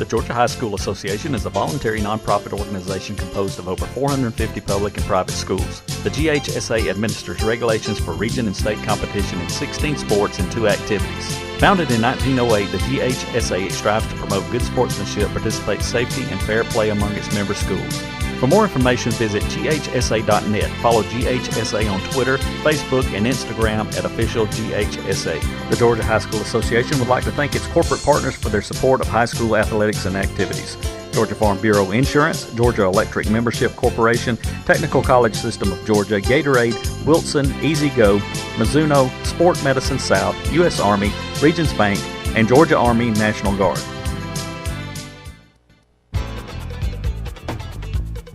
The Georgia High School Association is a voluntary nonprofit organization composed of over 450 public and private schools. The GHSA administers regulations for region and state competition in 16 sports and 2 activities. Founded in 1908, the GHSA strives to promote good sportsmanship, participate safety, and fair play among its member schools. For more information, visit ghsa.net. Follow GHSA on Twitter, Facebook, and Instagram at official GHSA. The Georgia High School Association would like to thank its corporate partners for their support of high school athletics and activities. Georgia Farm Bureau Insurance, Georgia Electric Membership Corporation, Technical College System of Georgia, Gatorade, Wilson, Easy Go, Mizuno, Sport Medicine South, U.S. Army, Regions Bank, and Georgia Army National Guard.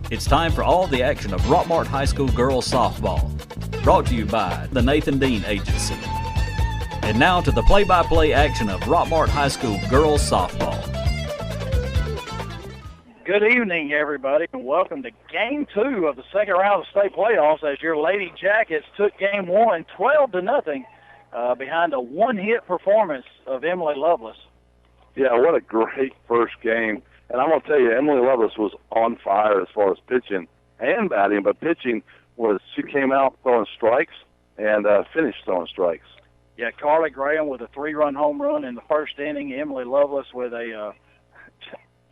It's time for all the action of Rockmart High School girls softball. Brought to you by the Nathan Dean Agency. And now to the play-by-play action of Rockmart High School girls softball. Good evening, everybody, and welcome to Game 2 of the second round of the state playoffs as your Lady Jackets took Game 1 12-0 behind a one-hit performance of Emily Lovelace. Yeah, what a great first game. And I'm going to tell you, Emily Lovelace was on fire as far as pitching and batting, but pitching was she came out throwing strikes and finished throwing strikes. Yeah, Carly Graham with a 3-run home run in the first inning, Emily Lovelace with a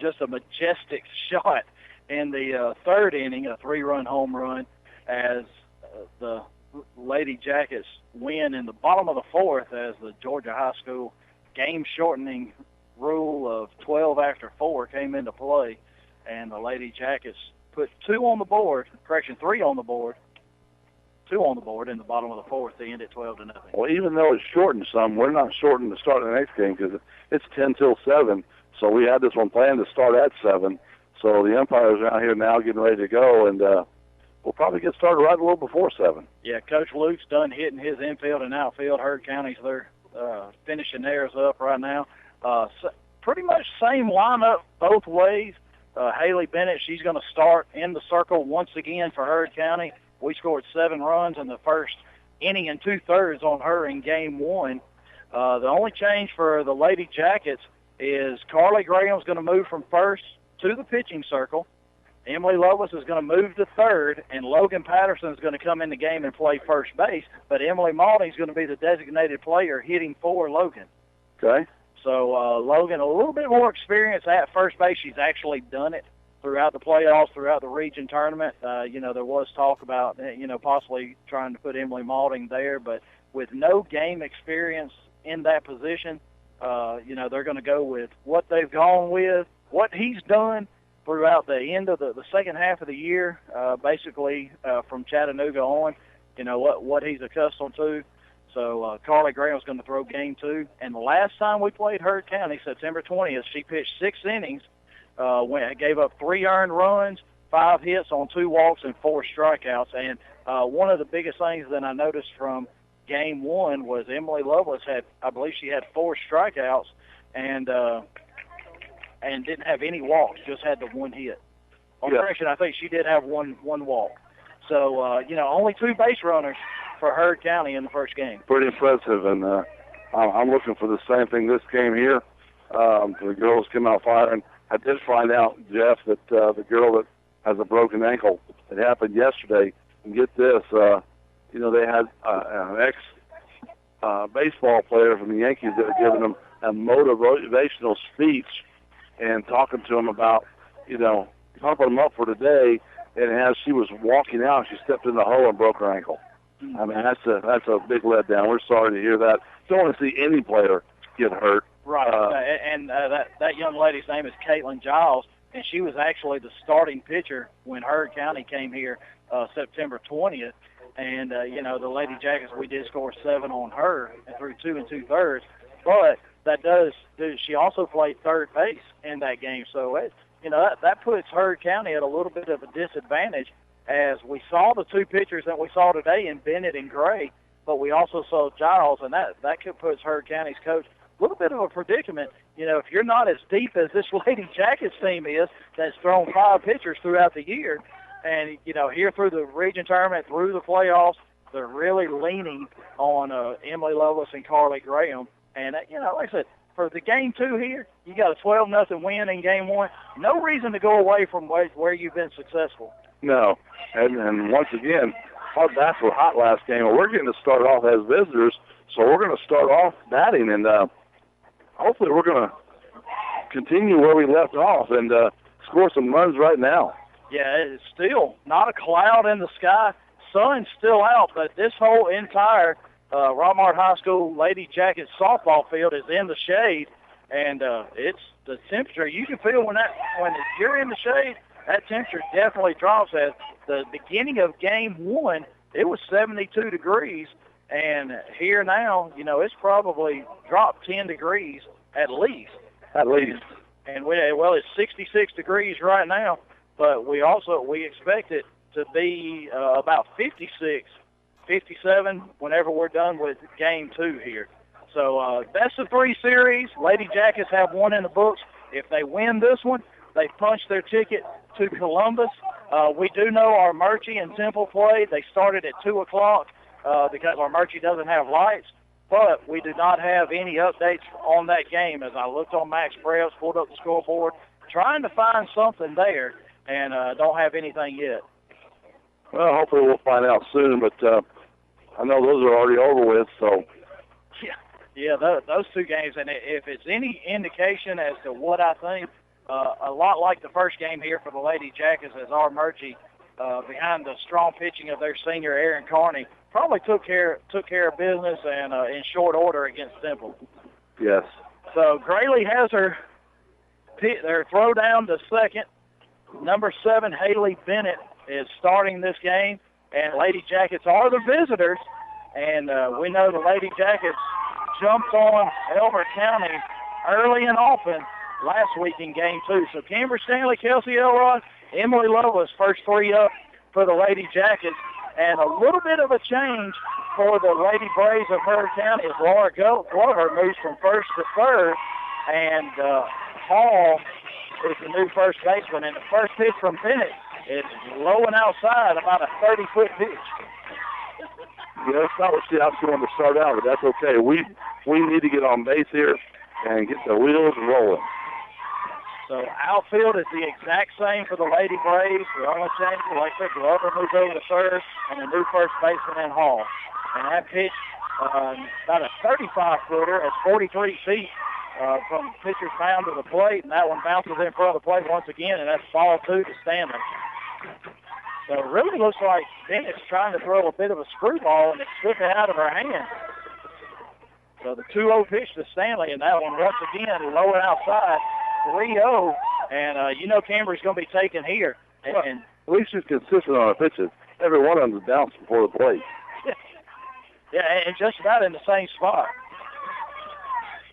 just a majestic shot in the third inning, a 3-run home run, as the Lady Jackets win in the bottom of the fourth as the Georgia High School game-shortening rule of 12 after 4 came into play, and the Lady Jackets put 3 on the board, in the bottom of the fourth to end at 12-0. Well, even though it's shortened some, we're not shortened to start the next game because it's 10 till 7, so we had this one planned to start at 7, so the umpires are out here now getting ready to go, and we'll probably get started right a little before 7. Yeah, Coach Luke's done hitting his infield and outfield. Heard County's there finishing theirs up right now. Pretty much same lineup both ways. Haley Bennett, she's going to start in the circle once again for Heard County. We scored 7 runs in the first inning and 2/3 on her in Game 1. The only change for the Lady Jackets is Carly Graham's going to move from first to the pitching circle. Emily Lovelace is going to move to third, and Logan Patterson is going to come in the game and play first base. But Emily Malding is going to be the designated player hitting for Logan. Okay. So Logan, a little bit more experience at first base. She's actually done it throughout the playoffs, throughout the region tournament. There was talk about, possibly trying to put Emily Malding there, but with no game experience in that position, they're going to go with what they've gone with, what he's done throughout the end of the second half of the year, basically from Chattanooga on, what he's accustomed to. So Carly Graham's going to throw Game 2. And the last time we played Heard County, September 20th, she pitched 6 innings, gave up 3 earned runs, 5 hits on 2 walks, and 4 strikeouts. And one of the biggest things that I noticed from Game 1 was Emily Lovelace I believe she had 4 strikeouts and didn't have any walks, just had the 1 hit. On correction, I think she did have one walk. So, only 2 base runners for Heard County in the first game. Pretty impressive, and I'm looking for the same thing this game here. The girls came out firing. I did find out, Jeff, that the girl that has a broken ankle, it happened yesterday. And get this, they had an ex-baseball player from the Yankees that had given them a motivational speech and talking to him about, pumping them up for today. And as she was walking out, she stepped in the hole and broke her ankle. I mean, that's a big letdown. We're sorry to hear that. Don't want to see any player get hurt. Right, and that young lady's name is Caitlin Giles, and she was actually the starting pitcher when Heard County came here September 20th. And, the Lady Jackets, we did score 7 on her and through 2 2/3. But she also played third base in that game. So, that puts Heard County at a little bit of a disadvantage, as we saw the 2 pitchers that we saw today in Bennett and Gray, but we also saw Giles, and that puts Heard County's coach a little bit of a predicament. If you're not as deep as this Lady Jackets team is, that's thrown 5 pitchers throughout the year, and, here through the region tournament, through the playoffs, they're really leaning on Emily Lovelace and Carly Graham. And, like I said, for the game 2 here, you got a 12-0 win in game 1. No reason to go away from where you've been successful. No, and once again, our bats were hot last game. We're getting to start off as visitors, so we're going to start off batting, and hopefully we're going to continue where we left off and score some runs right now. Yeah, it's still not a cloud in the sky. Sun's still out, but this whole entire Rockmart High School Lady Jackets softball field is in the shade, and it's the temperature. You can feel when you're in the shade, that temperature definitely drops. At the beginning of game 1, it was 72 degrees, and here now, it's probably dropped 10 degrees at least. At least. And it's 66 degrees right now, but we expect it to be about 56, 57 whenever we're done with game 2 here. So best of 3 series. Lady Jackets have one in the books. If they win this one, they punch their ticket to Columbus. We do know our Murchie and Temple play. They started at 2 o'clock because our Murchie doesn't have lights. But we do not have any updates on that game. As I looked on Max Preps, pulled up the scoreboard, trying to find something there, and don't have anything yet. Well, hopefully we'll find out soon, but I know those are already over with, so. Yeah, those 2 games, and if it's any indication as to what I think, a lot like the first game here for the Lady Jackets, as our Murchie, behind the strong pitching of their senior Aaron Carney, probably took care of business and in short order against Temple. Yes. So Grayley has their throw down to second. Number 7, Haley Bennett, is starting this game, and Lady Jackets are the visitors. And we know the Lady Jackets jumped on Elbert County early and often last week in game 2. So Camber Stanley, Kelsey Elrod, Emily Lovelace, first 3 up for the Lady Jackets. And a little bit of a change for the Lady Braves of Heard County as Laura Glover moves from first to third, and Hall is the new first baseman. And the first pitch from Bennett is low and outside, about a 30-foot pitch. Yeah, that's not what she wanted to start out, but that's okay. We need to get on base here and get the wheels rolling. So outfield is the exact same for the Lady Braves. The only change, like I said, Glover moves over to third, and a new first baseman in Hall. And that pitch, about a 35-footer, at 43 feet from pitcher's mound to the plate, and that one bounces in front of the plate once again, and that's ball 2 to Stanley. So it really looks like Bennett's trying to throw a bit of a screwball, and it's slipping out of her hand. So the 2-0 pitch to Stanley, and that one once again low and outside. 3-0, and Camber's going to be taken here. And at least she's consistent on her pitches. Every one of them is bounced before the plate. Yeah, and just about in the same spot.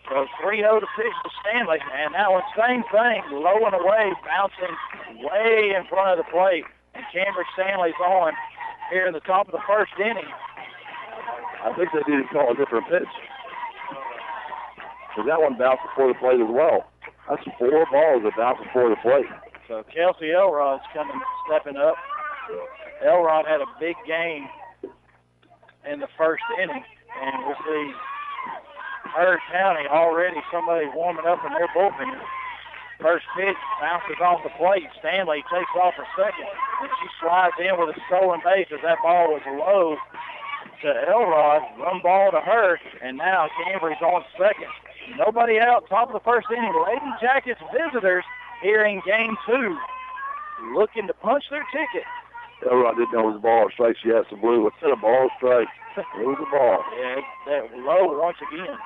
So 3-0 to pitch to Stanley, and that one, same thing, low and away, bouncing way in front of the plate. And Camber Stanley's on here in the top of the first inning. I think they need to call a different pitch. Because that one bounced before the plate as well. That's 4 balls that bounced before the plate. So Kelsey Elrod's stepping up. Elrod had a big game in the first inning, and we see Heard County already somebody warming up in their bullpen. First pitch bounces off the plate. Stanley takes off for second, and she slides in with a stolen base as that ball was low to Elrod. 1 ball to her, and now Camber's on second. Nobody out, top of the first inning. Lady Jackets visitors here in game 2, looking to punch their ticket. Elrod didn't know it was a ball or strike. She has some blue. Instead of ball or strike, it was a ball. Yeah, that low once again.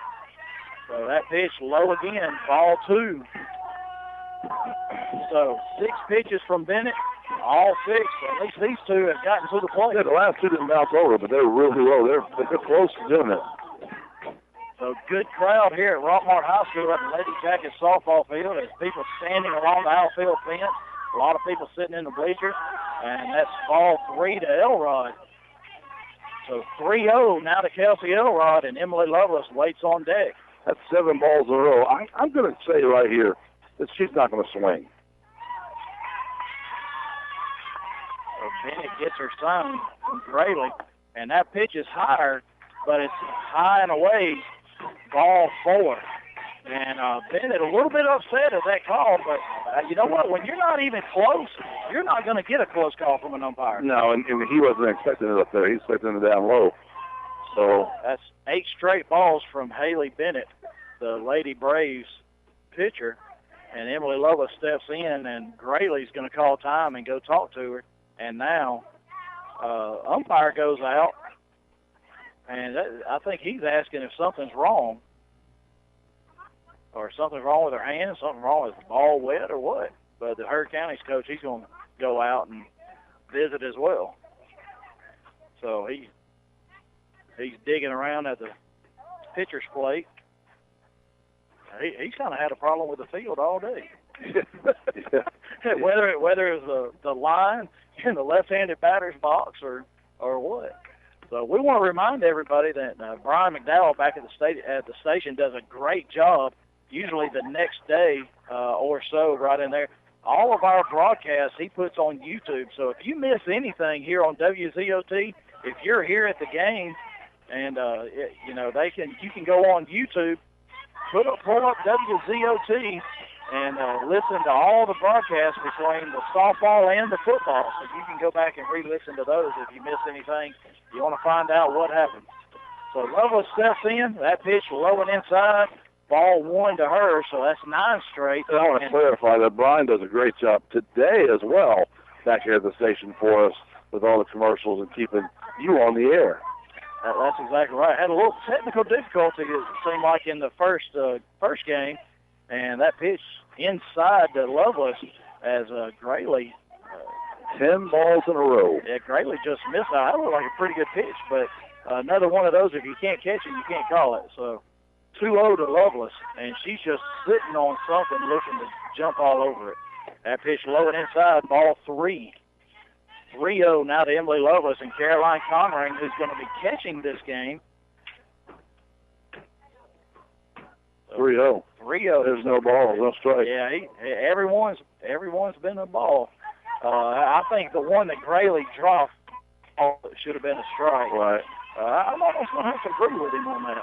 So that pitch low again, ball 2. So 6 pitches from Bennett, all 6. At least these 2 have gotten to the plate. Yeah, the last 2 didn't bounce over, but they were really low. They're close to doing it. So good crowd here at Rockmart High School at the Lady Jackets softball field. There's people standing along the outfield fence. A lot of people sitting in the bleachers. And that's ball 3 to Elrod. So 3-0 now to Kelsey Elrod, and Emily Lovelace waits on deck. That's 7 balls in a row. I'm going to say right here that she's not going to swing. So Bennett gets her sign from Grayley, and that pitch is higher, but it's high and away. Ball 4. And Bennett a little bit upset at that call, but you know what? When you're not even close, you're not going to get a close call from an umpire. No, and he wasn't expecting it up there. He's expecting it down low. So that's 8 straight balls from Haley Bennett, the Lady Braves pitcher. And Emily Lovelace steps in, and Grayley's going to call time and go talk to her. And now umpire goes out, and I think he's asking if something's wrong. Or something's wrong with her hand, something wrong with the ball wet or what. But the Heard County's coach, he's going to go out and visit as well. So he's digging around at the pitcher's plate. He's kind of had a problem with the field all day. Whether it was the line in the left-handed batter's box or what. So we want to remind everybody that Brian McDowell back at the station does a great job. Usually the next day or so, right in there, all of our broadcasts he puts on YouTube. So if you miss anything here on WZOT, if you're here at the game, and you can go on YouTube, pull up WZOT, and listen to all the broadcasts between the softball and the football. So you can go back and re-listen to those if you miss anything. You want to find out what happened. So Lovelace steps in, that pitch low and inside. Ball 1 to her, so that's 9 straight. And I want to clarify that Brian does a great job today as well back here at the station for us with all the commercials and keeping you on the air. That's exactly right. Had a little technical difficulty, it seemed like, in the first game, and that pitch inside to Lovelace as Grayley. 10 balls in a row. Yeah, Grayley just missed out. That looked like a pretty good pitch, but another one of those, if you can't catch it, you can't call it. So 2-0 to Lovelace, and she's just sitting on something looking to jump all over it. That pitch low and inside, ball 3. 3-0 now to Emily Lovelace and Caroline Conring, who's going to be catching this game. 3-0. 3-0. There's no balls, no strike. Yeah, everyone's been a ball. I think the one that Grayley dropped should have been a strike. Right. I'm almost going to have to agree with him on that.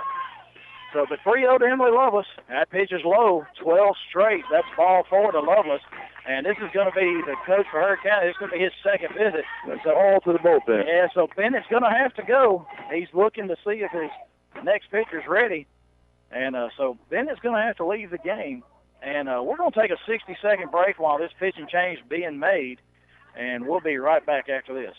So, but 3-0 to Emily Lovelace. That pitch is low, 12 straight. That's ball 4 to Lovelace. And this is going to be the coach for Heard County. This is going to be his second visit. That's all to the bullpen. Yeah, so Bennett's going to have to go. He's looking to see if his next pitcher's ready. And so Bennett's going to have to leave the game. And we're going to take a 60-second break while this pitching change is being made. And we'll be right back after this.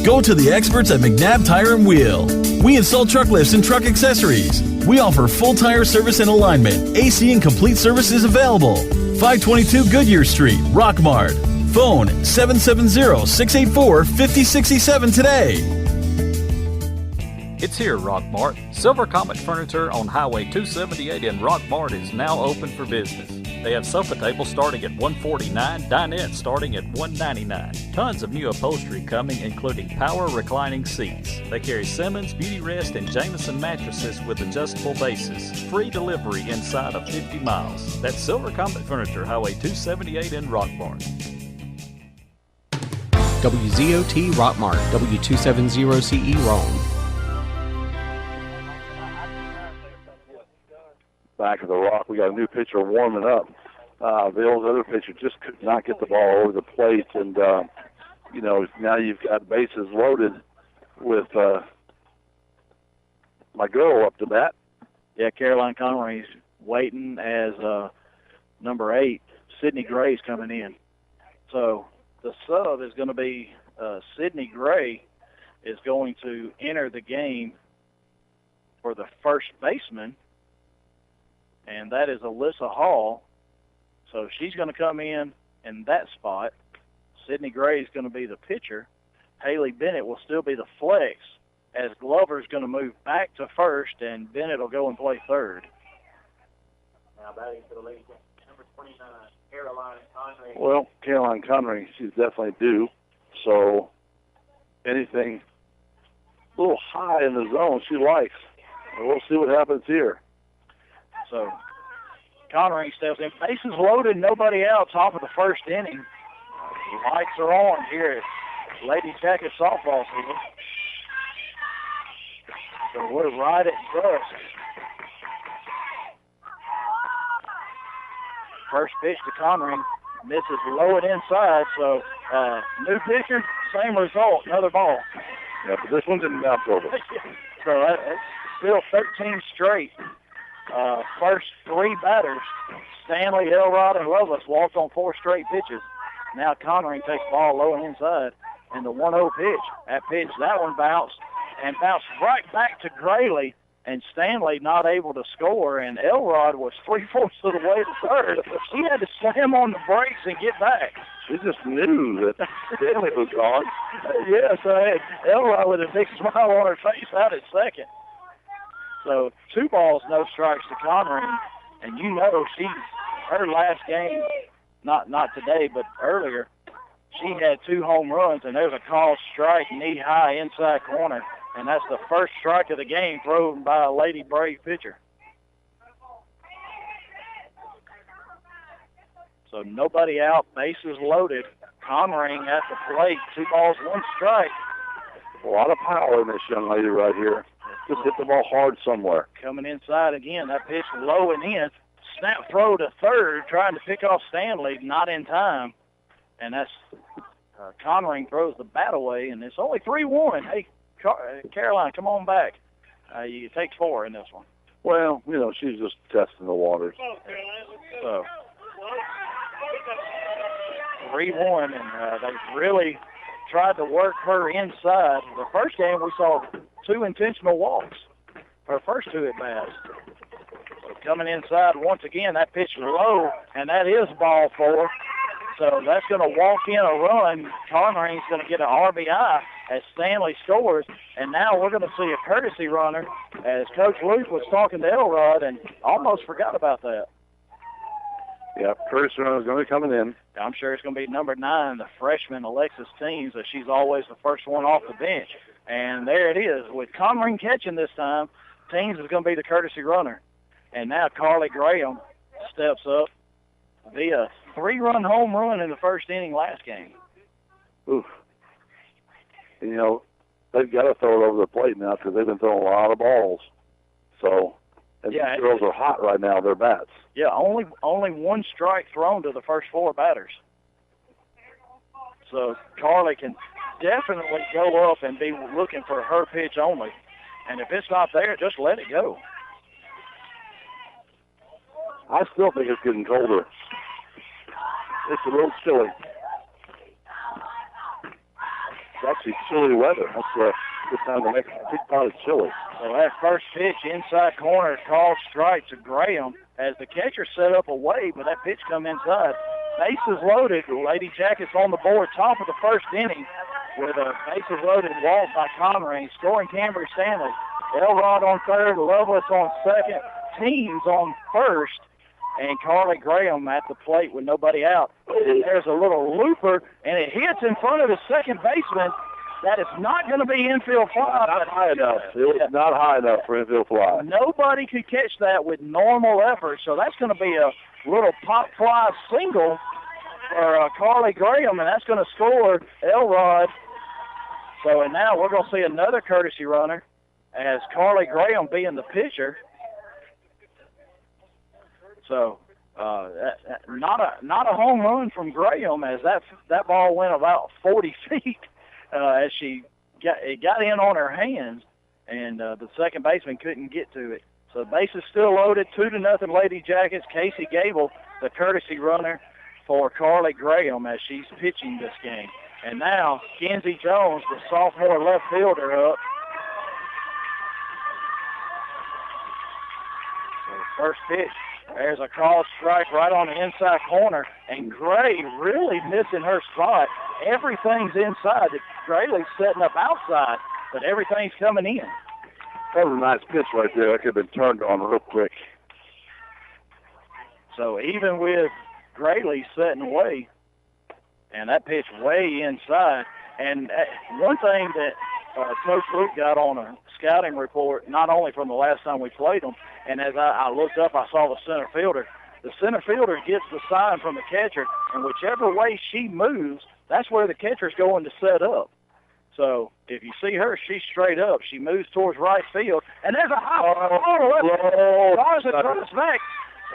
Go to the experts at McNabb Tire and Wheel. We install truck lifts and truck accessories. We offer full tire service and alignment. AC and complete service is available. 522 Goodyear Street, Rockmart. Phone 770-684-5067 today. It's here, Rockmart. Silver Comet Furniture on Highway 278 in Rockmart is now open for business. They have sofa tables starting at $149, dinettes starting at $199. Tons of new upholstery coming, including power reclining seats. They carry Simmons, Beauty Rest, and Jameson mattresses with adjustable bases. Free delivery inside of 50 miles. That's Silver Comet Furniture, Highway 278 in Rockmart. WZOT Rockmart, W270CE Rome. Back of the Rock, we got a new pitcher warming up. Bill's other pitcher just could not get the ball over the plate, and now you've got bases loaded with my girl up to bat. Yeah, Caroline Conway's waiting as number 8, Sydney Gray's coming in. So the sub is going to be Sydney Gray is going to enter the game for the first baseman, and that is Alyssa Hall. So she's going to come in that spot. Sydney Gray is going to be the pitcher. Haley Bennett will still be the flex, as Glover's going to move back to first, and Bennett will go and play third. Now batting for the lady, number 29, Caroline Connery. Well, Caroline Connery, she's definitely due. So anything a little high in the zone she likes. And we'll see what happens here. So Connery steps in. Bases loaded, nobody out, top of the first inning. Lights are on here at Lady Jacket softball field. So we're right at dusk. First pitch to Conring, misses low and inside, so new pitcher, same result, another ball. Yeah, but this one's in the outfielder. So that's still 13 straight. First three batters, Stanley, Elrod, and Lovelace, walked on 4 straight pitches. Now Conring takes the ball low and inside, and the 1-0 pitch. That one bounced right back to Grayley, and Stanley not able to score, and Elrod was 3/4 of the way to third. She had to slam on the brakes and get back. She just knew that Stanley was gone. Yes, Elrod with a big smile on her face out at second. So 2 balls, no strikes to Conring, and you know her last game, not today, but earlier, she had 2 home runs, and there's a called strike knee-high inside corner, and that's the first strike of the game thrown by a Lady Brave pitcher. So nobody out, bases loaded. Conring at the plate, 2 balls, 1 strike. A lot of power in this young lady right here. Just hit the ball hard somewhere. Coming inside again, that pitch low and in. Snap throw to third, trying to pick off Stanley, not in time. And that's Conring throws the bat away, and it's only 3-1. Hey, Caroline, come on back. You take 4 in this one. Well, she's just testing the waters. So 3-1, and they really tried to work her inside. The first game we saw 2 intentional walks, her first 2 at bats. So coming inside once again, that pitch low, and that is ball 4. So that's going to walk in a run. Conring's going to get an RBI as Stanley scores, and now we're going to see a courtesy runner as Coach Luke was talking to Elrod and almost forgot about that. Yeah, courtesy runner is going to be coming in. I'm sure it's going to be number 9, the freshman Alexis Teams, as she's always the first one off the bench. And there it is. With Conring catching this time, Teams is going to be the courtesy runner. And now Carly Graham steps up via 3-run home run in the first inning last game. Oof. And, they've got to throw it over the plate now because they've been throwing a lot of balls. So, and these girls are hot right now, their bats. Yeah, only 1 strike thrown to the first 4 batters. So Carly can definitely go up and be looking for her pitch only. And if it's not there, just let it go. I still think it's getting colder. It's a little chilly. It's actually chilly weather. That's a good time to make a big pot of chili. So that first pitch inside corner is called strike to Graham as the catcher set up away, but that pitch come inside. Bases loaded. Lady Jackets on the board, top of the first inning with a bases loaded walk by Conring, scoring Cambry Stanley. Elrod on third, Lovelace on second, Teams on first, and Carly Graham at the plate with nobody out. And there's a little looper, and it hits in front of the second baseman. That is not going to be infield fly. Not high enough. It was not high enough for infield fly. Nobody could catch that with normal effort, so that's going to be a little pop fly single for Carly Graham, and that's going to score Elrod. So, and now we're going to see another courtesy runner as Carly Graham being the pitcher. So, not a home run from Graham as that ball went about 40 feet as it got in on her hands, and the second baseman couldn't get to it. So the base is still loaded, 2-0 Lady Jackets. Casey Gable, the courtesy runner for Carly Graham as she's pitching this game. And now Kenzie Jones, the sophomore left fielder, up. So first pitch. There's a called strike right on the inside corner, and Gray really missing her spot. Everything's inside. Grayley's setting up outside, but everything's coming in. That was a nice pitch right there. That could have been turned on real quick. So even with Grayley setting away, and that pitch way inside, and one thing that Coach Luke got on a scouting report, not only from the last time we played them, and as I looked up, I saw the center fielder. The center fielder gets the sign from the catcher, and whichever way she moves, that's where the catcher's going to set up. So if you see her, she's straight up. She moves towards right field, and there's a high ball across back,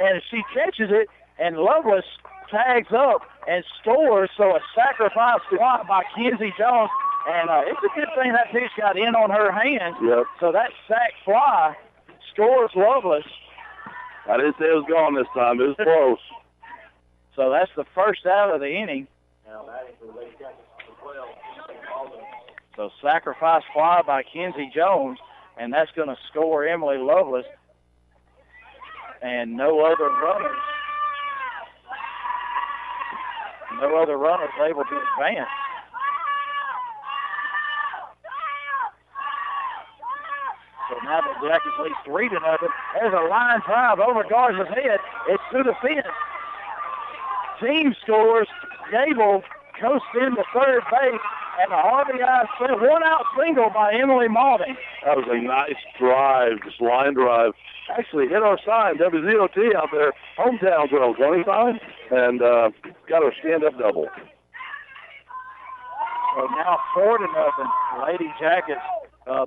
and she catches it, and Lovelace tags up and scores, so a sacrifice fly by Kenzie Jones, and it's a good thing that pitch got in on her hands. Yep. So that sac fly scores Lovelace. I didn't say it was gone this time. It was close. So that's the first out of the inning. So sacrifice fly by Kenzie Jones, and that's going to score Emily Lovelace. And no other runners able to advance. So now the Jackets lead 3-0. There's a line drive over Garza's head. It's to the fence. Team scores. Gable coasts into third base, and a RBI one-out single by Emily Maulding. That was a nice drive, just line drive. Actually hit our sign, WZOT out there, hometown drill, going sign, and got her stand-up double. So now 4-0. Lady Jackets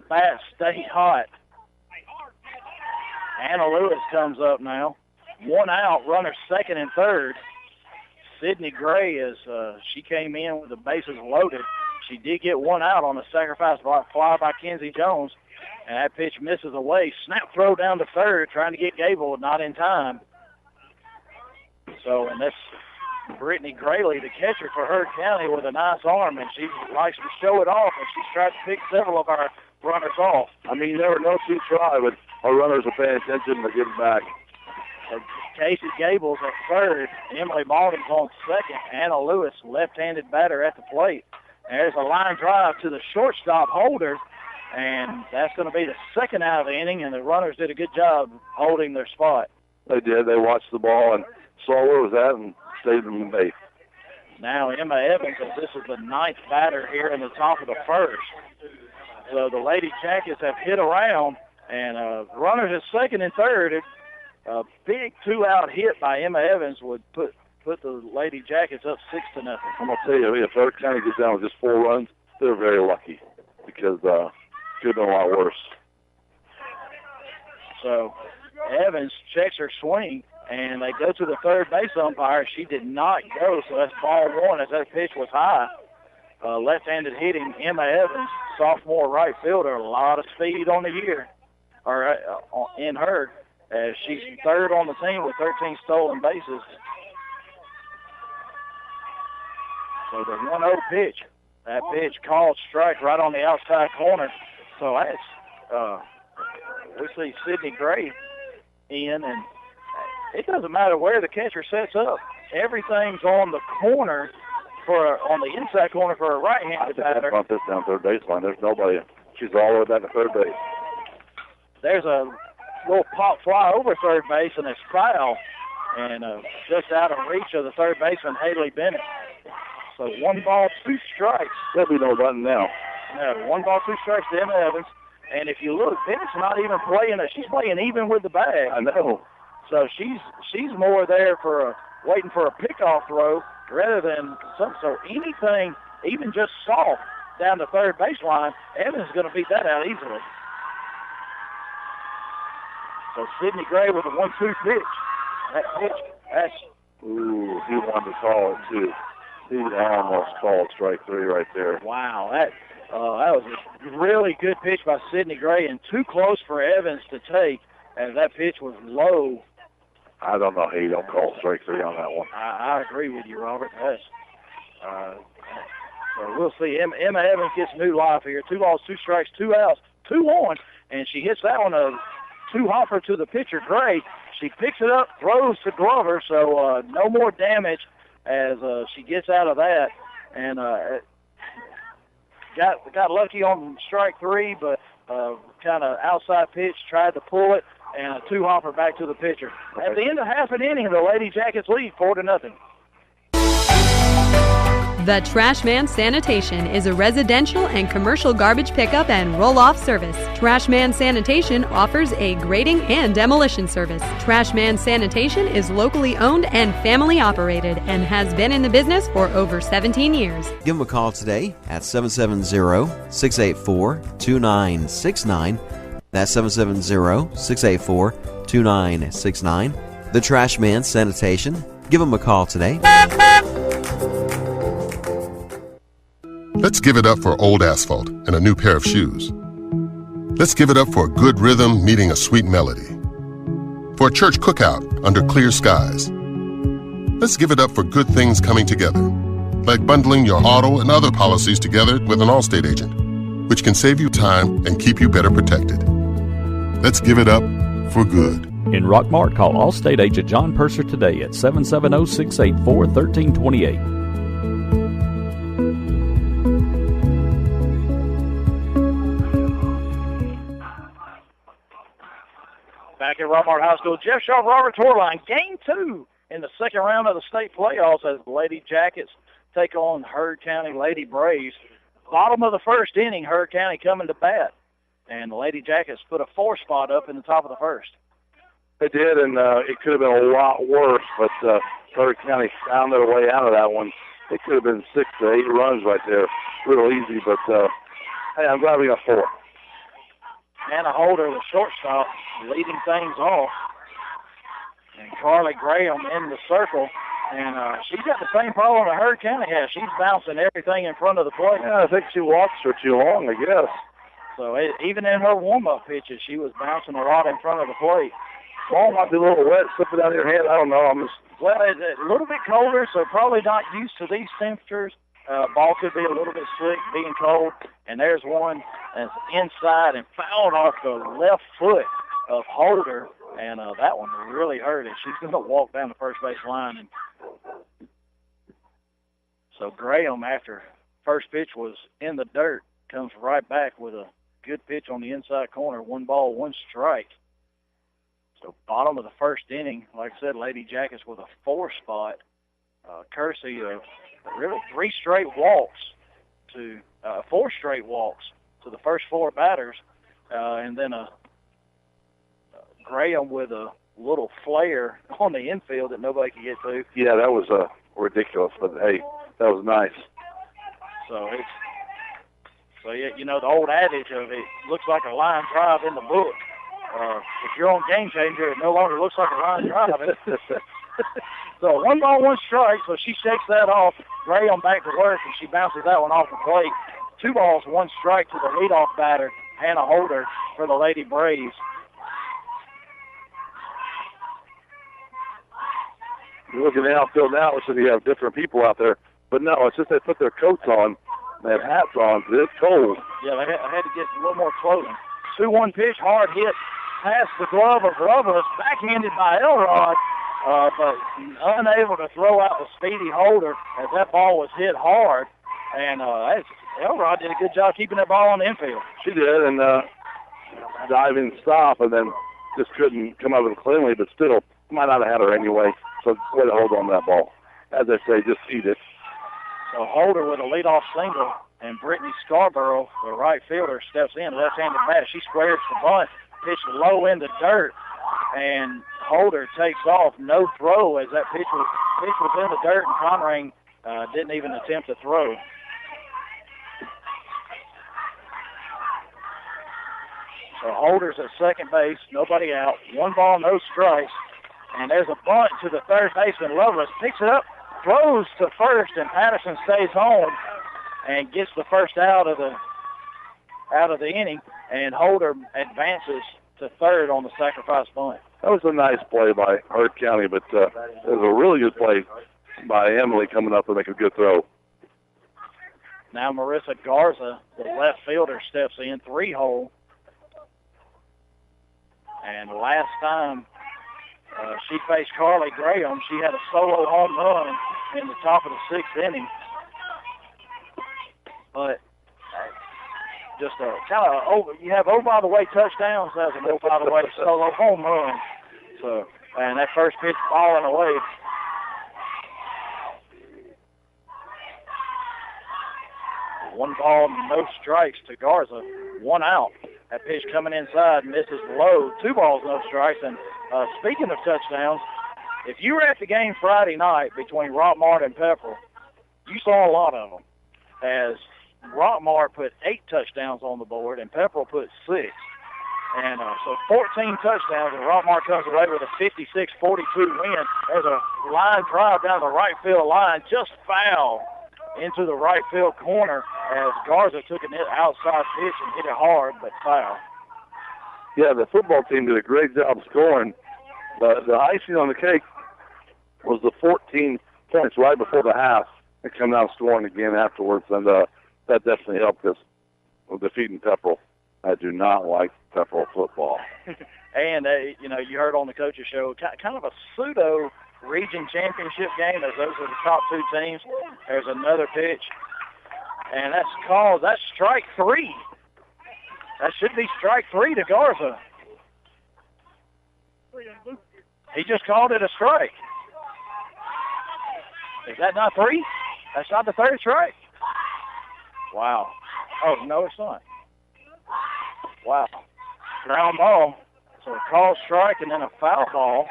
bat stay hot. Anna Lewis comes up now. One out, runner second and third. Sydney Gray she came in with the bases loaded. She did get one out on a sacrifice fly by Kenzie Jones, and that pitch misses away. Snap throw down to third, trying to get Gable, not in time. So, and that's Brittany Grayley, the catcher for Heard County, with a nice arm, and she likes to show it off, and she's tried to pick several of our runners off. I mean, you never know if she try, but our runners are paying attention to give it back. So Casey Gables at third, Emily Maulding's on second, Anna Lewis, left-handed batter at the plate. And there's a line drive to the shortstop Holder, and that's going to be the second out of the inning, and the runners did a good job holding their spot. They did. They watched the ball and saw where it was at and stayed in the base. Now Emma Evans, as this is the ninth batter here in the top of the first. So the Lady Jackets have hit around, and runners at second and third. A big two-out hit by Emma Evans would put the Lady Jackets up 6-0. I'm going to tell you, if Heard County gets down with just 4 runs, they're very lucky because it could have been a lot worse. So Evans checks her swing, and they go to the third base umpire. She did not go, so that's ball one as that pitch was high. Left-handed hitting, Emma Evans, sophomore right fielder, a lot of speed on the year, or in her. She's third on the team with 13 stolen bases. So the 1-0 pitch. That pitch called strike right on the outside corner. So that's we see Sydney Gray in, and it doesn't matter where the catcher sets up. Everything's on the corner on the inside corner for a right-handed batter. Front this down third baseline. There's nobody. She's all the way back to third base. There's a little pop fly over third base, and it's foul, and just out of reach of the third baseman, Haley Bennett. So 1 ball, 2 strikes. There'll be no button now. Yeah, 1 ball, 2 strikes to Emma Evans. And if you look, Bennett's not even playing. She's playing even with the bag. I know. So she's more there for waiting for a pickoff throw rather than something. So anything, even just soft down the third baseline, Evans is going to beat that out easily. So Sydney Gray with a 1-2 pitch. That pitch, ooh, he wanted to call it too. He almost called strike 3 right there. Wow, that was a really good pitch by Sydney Gray and too close for Evans to take, as that pitch was low. I don't know how you don't call strike 3 on that one. I agree with you, Robert. That's, so we'll see. Emma Evans gets new life here. 2 balls, 2 strikes, 2 outs, 2-1, and she hits that one a 2-hopper to the pitcher, Gray. She picks it up, throws to Glover, so no more damage as she gets out of that, and got lucky on strike 3, but kind of outside pitch, tried to pull it, and a 2-hopper back to the pitcher. At the end of half an inning, the Lady Jackets lead 4-0. The Trashman Sanitation is a residential and commercial garbage pickup and roll-off service. Trashman Sanitation offers a grading and demolition service. Trashman Sanitation is locally owned and family operated and has been in the business for over 17 years. Give them a call today at 770-684-2969. That's 770-684-2969. The Trashman Sanitation. Give them a call today. Let's give it up for old asphalt and a new pair of shoes. Let's give it up for a good rhythm meeting a sweet melody. For a church cookout under clear skies. Let's give it up for good things coming together, like bundling your auto and other policies together with an Allstate agent, which can save you time and keep you better protected. Let's give it up for good. In Rockmart, call Allstate agent John Purser today at 770-684-1328. Back at Rockmart High School, Jeff Shaw, Robert Torline, game 2 in the second round of the state playoffs as the Lady Jackets take on Heard County Lady Braves. Bottom of the first inning, Heard County coming to bat, and the Lady Jackets put a 4 spot up in the top of the first. They did, and it could have been a lot worse, but Heard County found their way out of that one. It could have been 6 to 8 runs right there. Real easy, but hey, I'm glad we got 4. Hannah Holder, the shortstop, leading things off. And Carly Graham in the circle. And she's got the same problem that Heard County has. She's bouncing everything in front of the plate. Yeah, I think she walks for too long, I guess. So even in her warm-up pitches, she was bouncing a lot in front of the plate. Ball might be a little wet, slipping out of your hand. I don't know. Well, it's a little bit colder, so probably not used to these temperatures. Ball could be a little bit slick, being cold. And there's one that's inside and fouled off the left foot of Holder. And that one really hurt it. She's going to walk down the first base line. And so Graham, after first pitch was in the dirt, comes right back with a good pitch on the inside corner. 1 ball, 1 strike. So bottom of the first inning, like I said, Lady Jackets with a 4 spot. Courtesy of really 4 straight walks to the first 4 batters. And then Graham with a little flare on the infield that nobody could get to. Yeah, that was ridiculous, but hey, that was nice. So yeah, you know, the old adage of it looks like a line drive in the book. If you're on Game Changer, it no longer looks like a line drive. So 1 ball, 1 strike, so she shakes that off. Graham back to work, and she bounces that one off the plate. 2 balls, 1 strike to the leadoff batter, Hannah Holder, for the Lady Braves. You're looking at the outfield now, so you have different people out there. But no, it's just they put their coats on. They have hats on, because it's cold. Yeah, I had to get a little more clothing. 2-1 pitch, hard hit, past the glove of Lovelace, backhanded by Elrod, but unable to throw out the speedy Holder as that ball was hit hard. And Elrod did a good job keeping that ball on the infield. She did, and diving stop, and then just couldn't come up with it cleanly, but still might not have had her anyway. So way to hold on to that ball. As I say, just feed it. So Holder with a leadoff single, and Brittany Scarborough, the right fielder, steps in, left-handed bat. She squares the bunt, pitched low in the dirt, and Holder takes off. No throw as that pitch was in the dirt, and Conring didn't even attempt to throw. So Holder's at second base, nobody out. 1 ball, no strikes. And there's a bunt to the third baseman. Lovelace picks it up, throws to first, and Patterson stays home and gets the first out of the inning. And Holder advances to third on the sacrifice bunt. That was a nice play by Heard County, but it was a really good play by Emily coming up to make a good throw. Now Marissa Garza, the left fielder, steps in, 3-hole. And last time she faced Carly Graham, she had a solo home run in the top of the 6th inning. But just a kind of you have by the way touchdowns. That was an by the way solo home run. So, and that first pitch falling away. One ball, no strikes to Garza. 1 out. That pitch coming inside, misses low. 2 balls, no strikes. And speaking of touchdowns, if you were at the game Friday night between Rockmart and Pepperell, you saw a lot of them. As Rockmart put 8 touchdowns on the board and Pepperell put 6. And so 14 touchdowns, and Rockmart comes away with a 56-42 win. There's a line drive down the right field line, just foul into the right field corner as Garza took an outside pitch and hit it hard, but foul. Yeah, the football team did a great job scoring. The icing on the cake was the 14 points right before the half and come down scoring again afterwards, and that definitely helped us with defeating Pepperell. I do not like Pepperell football. And, you heard on the coach's show, kind of a pseudo region championship game, as those are the top two teams. There's another pitch, and that's strike three. That should be strike three to Garza. He just called it a strike. Is that not three? That's not the third strike? Wow. Oh, no, it's not. Wow. Ground ball. So a called strike and then a foul ball.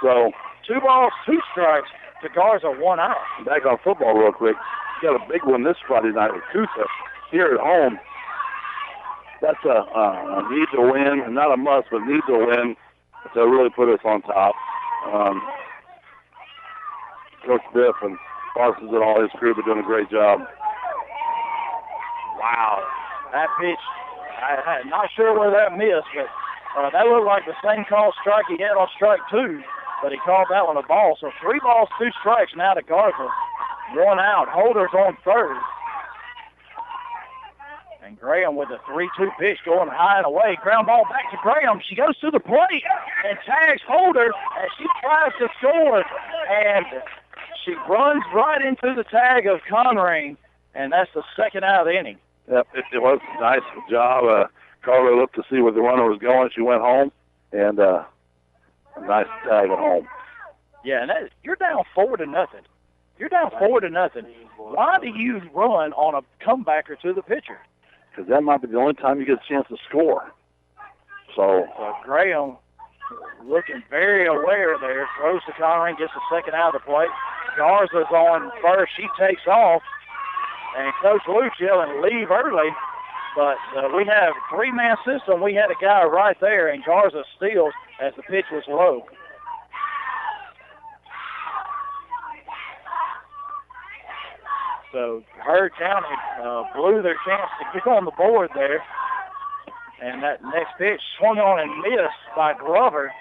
So 2 balls, 2 strikes to Garza, 1 out. Back on football real quick. Got a big one this Friday night with Coosa here at home. That's a need to win, not a must, but need to win to really put us on top. Coach Biff and Parsons and all his crew are doing a great job. Wow. That pitch, I'm not sure where that missed, but that looked like the same call strike he had on strike 2, but he called that one a ball. So 3 balls, 2 strikes now to Garza. 1 out. Holder's on third. And Graham with a 3-2 pitch going high and away. Ground ball back to Graham. She goes to the plate and tags Holder as she tries to score. And she runs right into the tag of Conring, and that's the 2nd out of the inning. Yep, it was a nice job. Carter looked to see where the runner was going. She went home, and a nice tag at home. Yeah, and you're down 4-0. You're down 4-0. Why do you run on a comebacker to the pitcher? Because that might be the only time you get a chance to score. So Graham, looking very aware there, throws to Conring, gets the 2nd out of the plate. Garza's on first. She takes off. And Coach Luke's yelling, leave early. But we have 3-man system. We had a guy right there, and Garza steals as the pitch was low. So Heard County blew their chance to get on the board there. And that next pitch swung on and missed by Glover.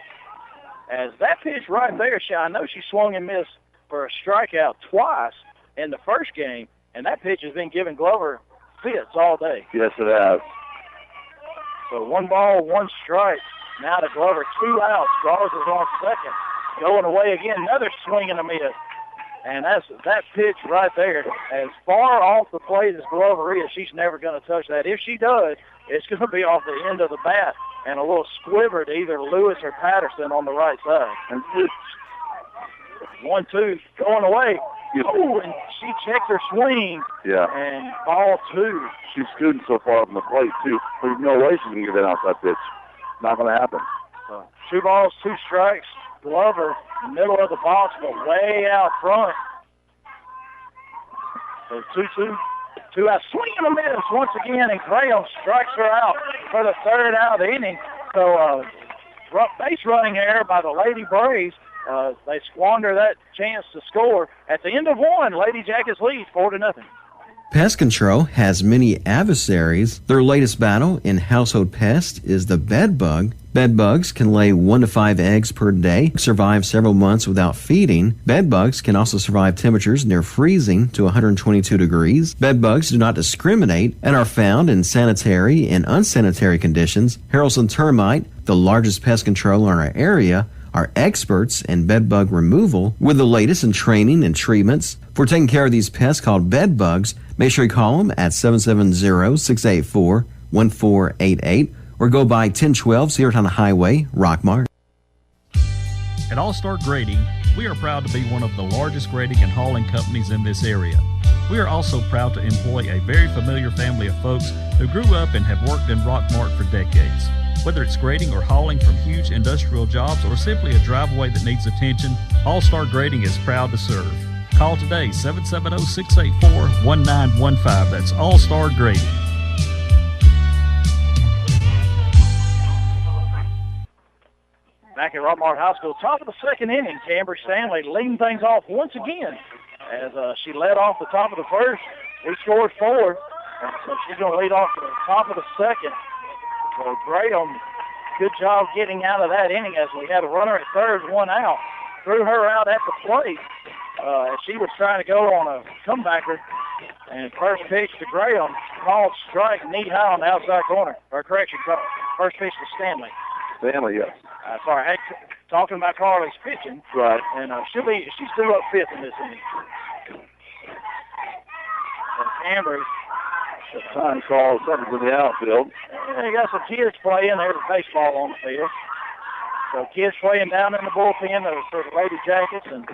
As that pitch right there, I know she swung and missed for a strikeout twice in the first game. And that pitch has been giving Glover fits all day. Yes, it has. So 1 ball, 1 strike. Now to Glover, 2 outs. Garza's on second. Going away again, another swing and a miss. And that pitch right there, as far off the plate as Glover is, she's never going to touch that. If she does, it's going to be off the end of the bat and a little squiver to either Lewis or Patterson on the right side. And 1-2, going away. Oh, and she checked her swing. Yeah. And ball 2. She's scooting so far from the plate, too. There's no way she can get that outside pitch. Not going to happen. So 2 balls, 2 strikes. Glover, middle of the box, but way out front. So 2-2. 2 out. Swing and a miss once again, and Graham strikes her out for the 3rd out of the inning. So base running error by the Lady Braves. They squander that chance to score. At the end of 1, Lady Jackets lead 4-0. Pest control has many adversaries. Their latest battle in household pest is the bed bug. Bed bugs can lay 1 to 5 eggs per day, survive several months without feeding. Bed bugs can also survive temperatures near freezing to 122 degrees. Bed bugs do not discriminate and are found in sanitary and unsanitary conditions. Harrelson Termite, the largest pest control in our area, are experts in bed bug removal with the latest in training and treatments. For taking care of these pests called bed bugs, make sure you call them at 770-684-1488 or go by 1012 Cedartown Highway, Rockmart. At All-Star Grading, we are proud to be one of the largest grading and hauling companies in this area. We are also proud to employ a very familiar family of folks who grew up and have worked in Rockmart for decades. Whether it's grading or hauling from huge industrial jobs or simply a driveway that needs attention, All-Star Grading is proud to serve. Call today, 770-684-1915. That's All-Star Grading. back at Rockmart High School. Top of the second inning, Camber Stanley leading things off once again as she led off the top of the first. We scored 4, and so she's going to lead off to the top of the second. So Graham, good job getting out of that inning as we had a runner at third, 1 out. Threw her out at the plate as she was trying to go on a comebacker. And first pitch to Graham, called strike, knee high on the outside corner. Or correction, first pitch to Stanley. Stanley, yes. Sorry, talking about Carly's pitching. Right. And she's due up 5th in this inning. And Amber, time call, something's in the outfield. You got some kids playing. There's a baseball on the field. So kids playing down in the bullpen for the Lady Jackets, and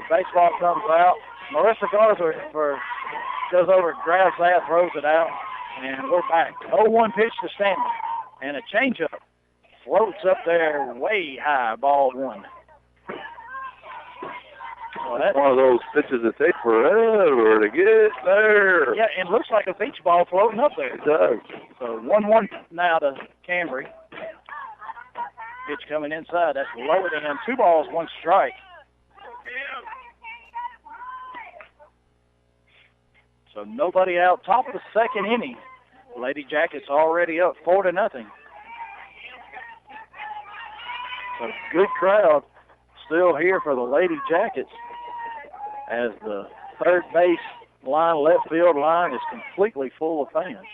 baseball comes out. Marissa Garza goes over, grabs that, throws it out, and we're back. 0-1 pitch to Stanley, and a changeup floats up there way high, ball 1. Well, that's one of those pitches that takes forever to get there. Yeah, and it looks like a beach ball floating up there. It does. So 1-1 now to Cambry. Pitch coming inside. That's lowered in. 2 balls, 1 strike. So nobody out. Top of the second inning. Lady Jackets already up 4-0. So good crowd still here for the Lady Jackets as the third base line, left field line is completely full of fans.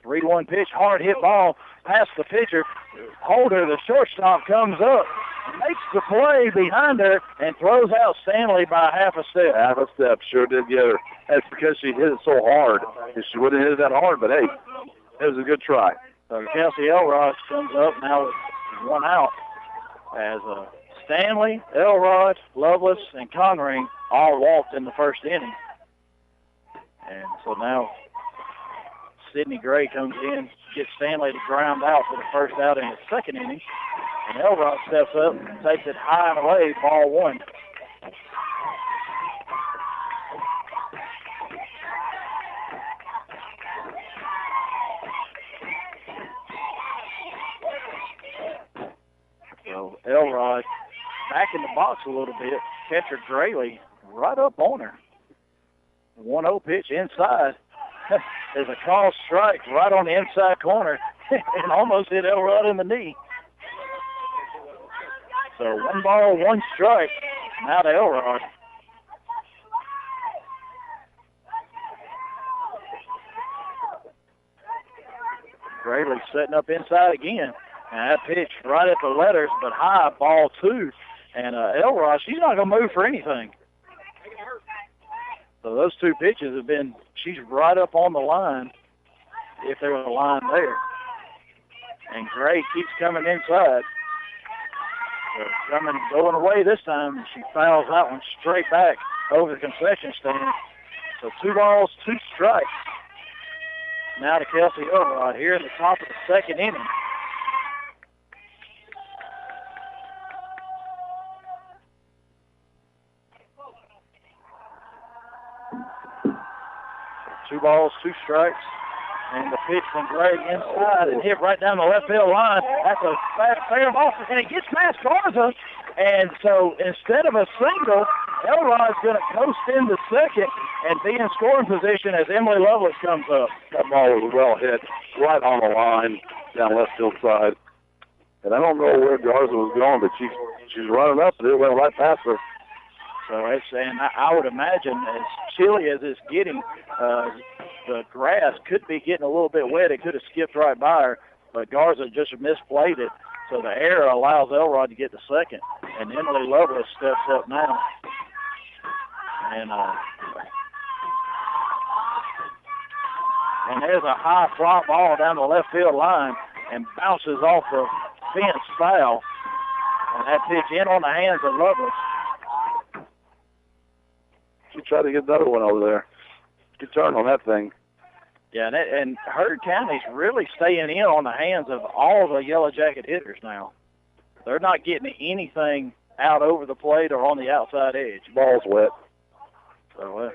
3-1 pitch, hard hit ball past the pitcher. Holder, the shortstop, comes up, makes the play behind her, and throws out Stanley by half a step. Half a step, sure did get her. That's because she hit it so hard. If she wouldn't hit it that hard, but hey, it was a good try. So Kelsey Elrod comes up now with 1 out as Stanley, Elrod, Lovelace, and Conring all walked in the first inning. And so now Sydney Gray comes in, gets Stanley to ground out for the first out in his second inning. And Elrod steps up, takes it high and away, ball 1. So Elrod back in the box a little bit. Catcher Grayley right up on her. 1-0 pitch inside. There's a call strike right on the inside corner and almost hit Elrod in the knee. So 1 ball, 1 strike. Now to Elrod. Grayley setting up inside again. And that pitch right at the letters, but high, ball 2. And Elrod, she's not going to move for anything. So those 2 pitches have been, she's right up on the line, if there was a line there. And Gray keeps coming inside. So going away this time. She fouls that one straight back over the concession stand. So 2 balls, 2 strikes. Now to Kelsey Elrod here at the top of the second inning. Two balls, 2 strikes, and the pitch from Gray inside and hit right down the left field line. That's a fair ball, and it gets past Garza. And so instead of a single, Elrod's going to coast into second and be in scoring position as Emily Lovelace comes up. That ball was well hit, right on the line, down left field side. And I don't know where Garza was going, but she's running up, and it went right past her. So and I would imagine as chilly as it's getting, the grass could be getting a little bit wet. It could have skipped right by her, but Garza just misplayed it. So the air allows Elrod to get to second, and Emily Lovelace steps up now. And there's a high fly ball down the left field line and bounces off the fence foul. And that pitch in on the hands of Lovelace. She tried to get another one over there. Good turn on that thing. Yeah, and Heard County's really staying in on the hands of all the Yellow Jacket hitters now. They're not getting anything out over the plate or on the outside edge. Ball's wet. So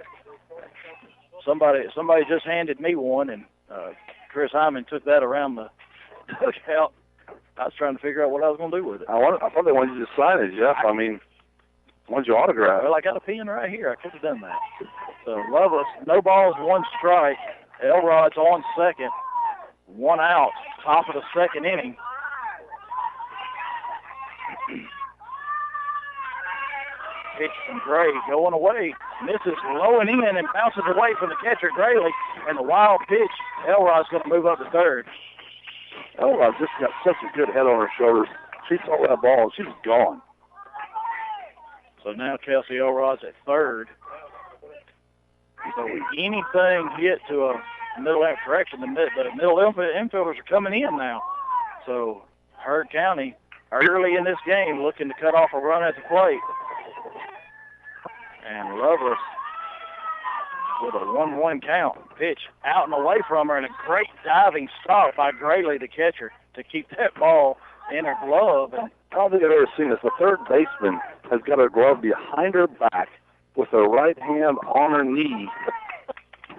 somebody just handed me one, and Chris Hyman took that around the dugout. I was trying to figure out what I was going to do with it. I thought they wanted you to sign it, Jeff. I mean, wanted your autograph. Well, I got a pen right here. I could have done that. So Loveless, no balls, 1 strike. Elrod's on second. 1 out, top of the second inning. Pitch from Gray going away. Misses low and in and bounces away from the catcher, Grayley. And the wild pitch, Elrod's going to move up to third. Elrod just got such a good head on her shoulders. She saw that ball and she was gone. So now Kelsey Elrod's at third. So anything hit to a middle correction, the middle infielders are coming in now. So Heard County early in this game looking to cut off a run at the plate. And Lovelace with a 1-1 count. Pitch out and away from her, and a great diving stop by Grayley, the catcher, to keep that ball in her glove. And I don't think I've ever seen this. The third baseman has got her glove behind her back with her right hand on her knee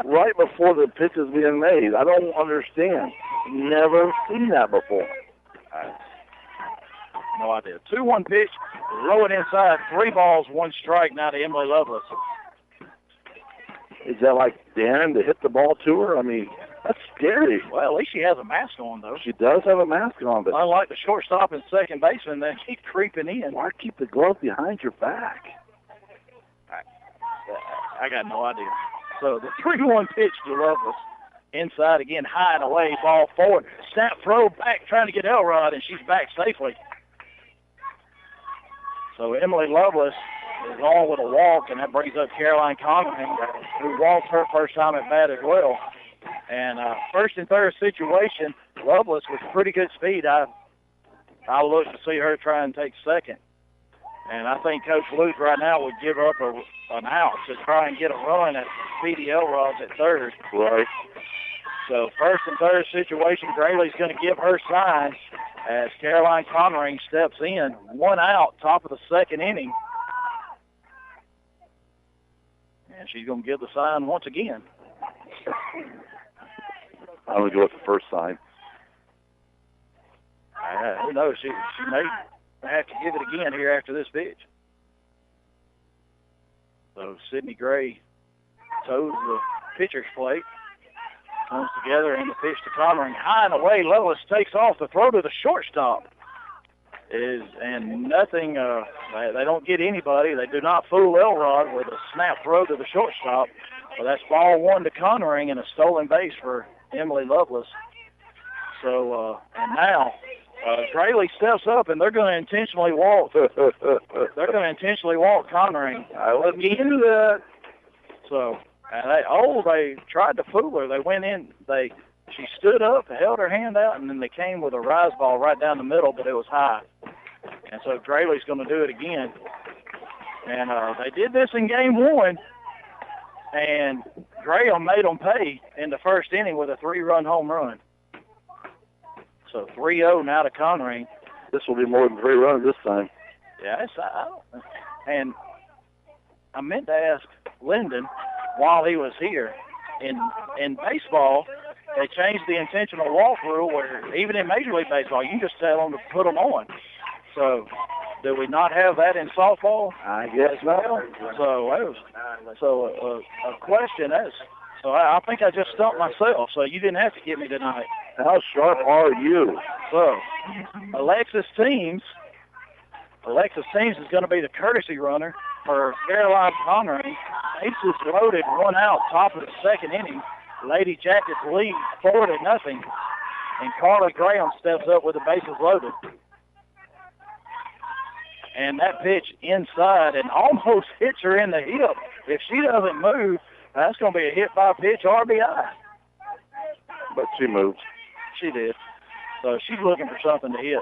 right before the pitch is being made. I don't understand. Never seen that before. No idea. 2-1 pitch, low it inside, 3 balls, 1 strike now to Emily Lovelace. Is that like daring to hit the ball to her? I mean, that's scary. Well, at least she has a mask on, though. She does have a mask on, but unlike the shortstop and second baseman, they keep creeping in. Why keep the glove behind your back? I got no idea. So the 3-1 pitch to Lovelace. Inside again, high and away, ball forward. Snap throw back, trying to get Elrod, and she's back safely. So Emily Lovelace is on with a walk, and that brings up Caroline Conklin, who walked her first time at bat as well. And first and third situation, Lovelace with pretty good speed. I look to see her try and take second. And I think Coach Luke right now would give up an out to try and get a run at Speedy Elrod's at third. Right. So first and third situation, Grayley's going to give her sign as Caroline Conring steps in. 1 out, top of the second inning. And she's going to give the sign once again. I'm going to go with the first sign. Who knows? She may have to give it again here after this pitch. So Sydney Gray toes the pitcher's plate. Comes together and the pitch to Conring. High and away, Lovelace takes off. The throw to the shortstop and nothing. They don't get anybody. They do not fool Elrod with a snap throw to the shortstop. So that's ball 1 to Conring and a stolen base for Emily Lovelace. So and now Grayley steps up and they're going to intentionally walk. They're going to intentionally walk Conring. I wouldn't do that. So. They tried to fool her. They went in. She stood up, held her hand out, and then they came with a rise ball right down the middle, but it was high. And so Grayley's going to do it again. And they did this in game 1, and Graham made them pay in the first inning with a 3-run home run. So 3-0 now to Conring. This will be more than 3 runs this time. Yeah, and I meant to ask Lyndon while he was here. In baseball, they changed the intentional walk rule where even in Major League Baseball, you can just tell them to put them on. So do we not have that in softball? I guess not. So a question is, so I think I just stumped myself, so you didn't have to get me tonight. How sharp are you? So Alexis Teams is going to be the courtesy runner for Caroline Conring. Bases loaded, 1 out, top of the second inning. Lady Jackets lead 4-0. And Carly Graham steps up with the bases loaded. And that pitch inside and almost hits her in the hip. If she doesn't move, that's going to be a hit by pitch RBI. But she moved. She did. So she's looking for something to hit.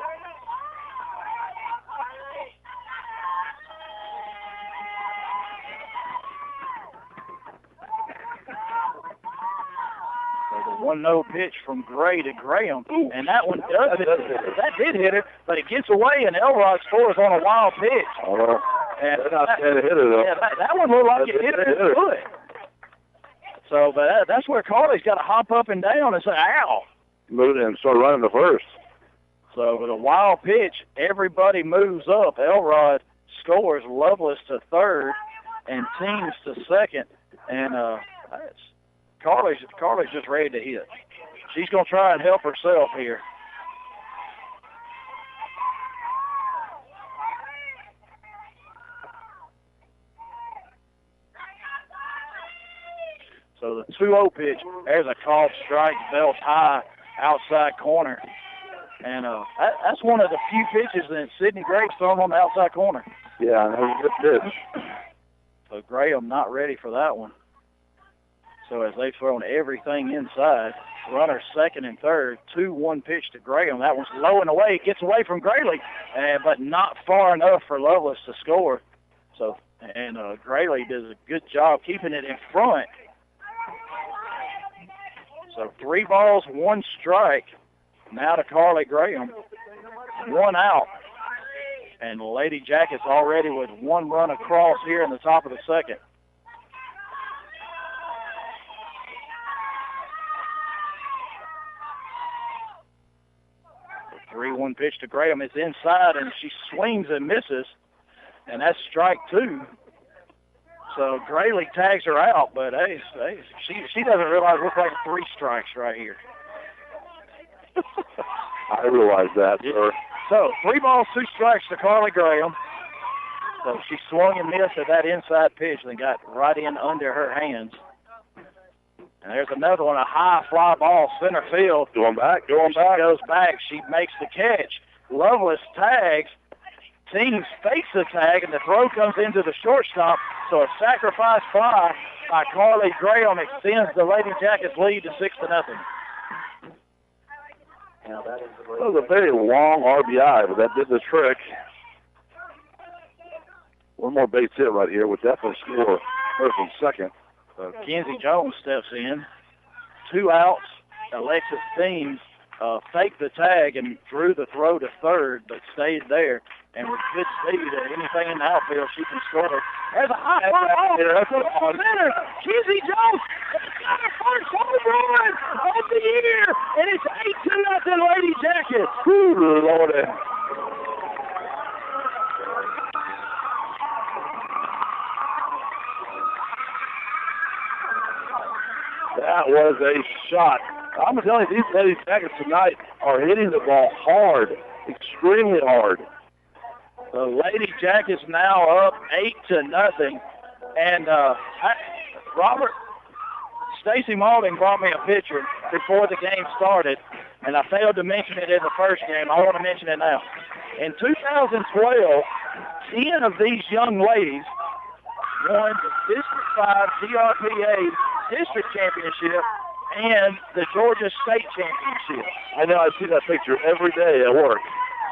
So the 1-0 pitch from Gray to Graham. Ooh. And that one does hit her. That did hit her, but it gets away, and Elrod scores on a wild pitch. And that's a hitter, though. Yeah, that one looked like it hit her in the foot. So, but that's where Carly's got to hop up and down and say, ow. Moved and start running to first. So with a wild pitch, everybody moves up. Elrod scores, Lovelace to third, and Teams to second. And Carly's just ready to hit. She's going to try and help herself here. So the 2-0 pitch, there's a called strike, belt high, outside corner. And that's one of the few pitches that Sydney Graves thrown on the outside corner. Yeah, that was a good pitch. So Graham not ready for that one. So as they've thrown everything inside, runner second and third, 2-1 pitch to Graham. That one's low and away. It gets away from Grayley, but not far enough for Lovelace to score. So, and Grayley does a good job keeping it in front. So 3 balls, 1 strike. Now to Carly Graham. 1 out. And Lady Jackets already with 1 run across here in the top of the second. The 3-1 pitch to Graham is inside, and she swings and misses. And that's strike 2. So Grayley tags her out, but hey, she doesn't realize we're playing 3 strikes right here. I realize that, sir. So 3 balls, 2 strikes to Carly Graham. So she swung and missed at that inside pitch and got right in under her hands. And there's another one, a high fly ball, center field. Going back. She goes back. She makes the catch. Lovelace tags. Teams face the tag, and the throw comes into the shortstop. So a sacrifice fly by Carly Graham extends the Lady Jackets lead to 6-0. That was a very long RBI, but that did the trick. One more base hit right here would definitely score her from second. Kenzie Jones steps in. 2 outs. Alexis Teams faked the tag and drew the throw to third, but stayed there. And with good speed, anything in the outfield, she can score. There's a high fly ball. That's on center. Kenzie Jones has got her first home run of the year, and it's 8-0 Lady Jackets. Whew, Lordy. That was a shot. I'm going to tell you, these Lady Jackets tonight are hitting the ball hard, extremely hard. The Lady Jackets now up 8-0. And Robert, Stacy Maulding brought me a picture before the game started, and I failed to mention it in the first game. I want to mention it now. In 2012, 10 of these young ladies won the District 5 GRPA District Championship and the Georgia State Championship. I know, I see that picture every day at work.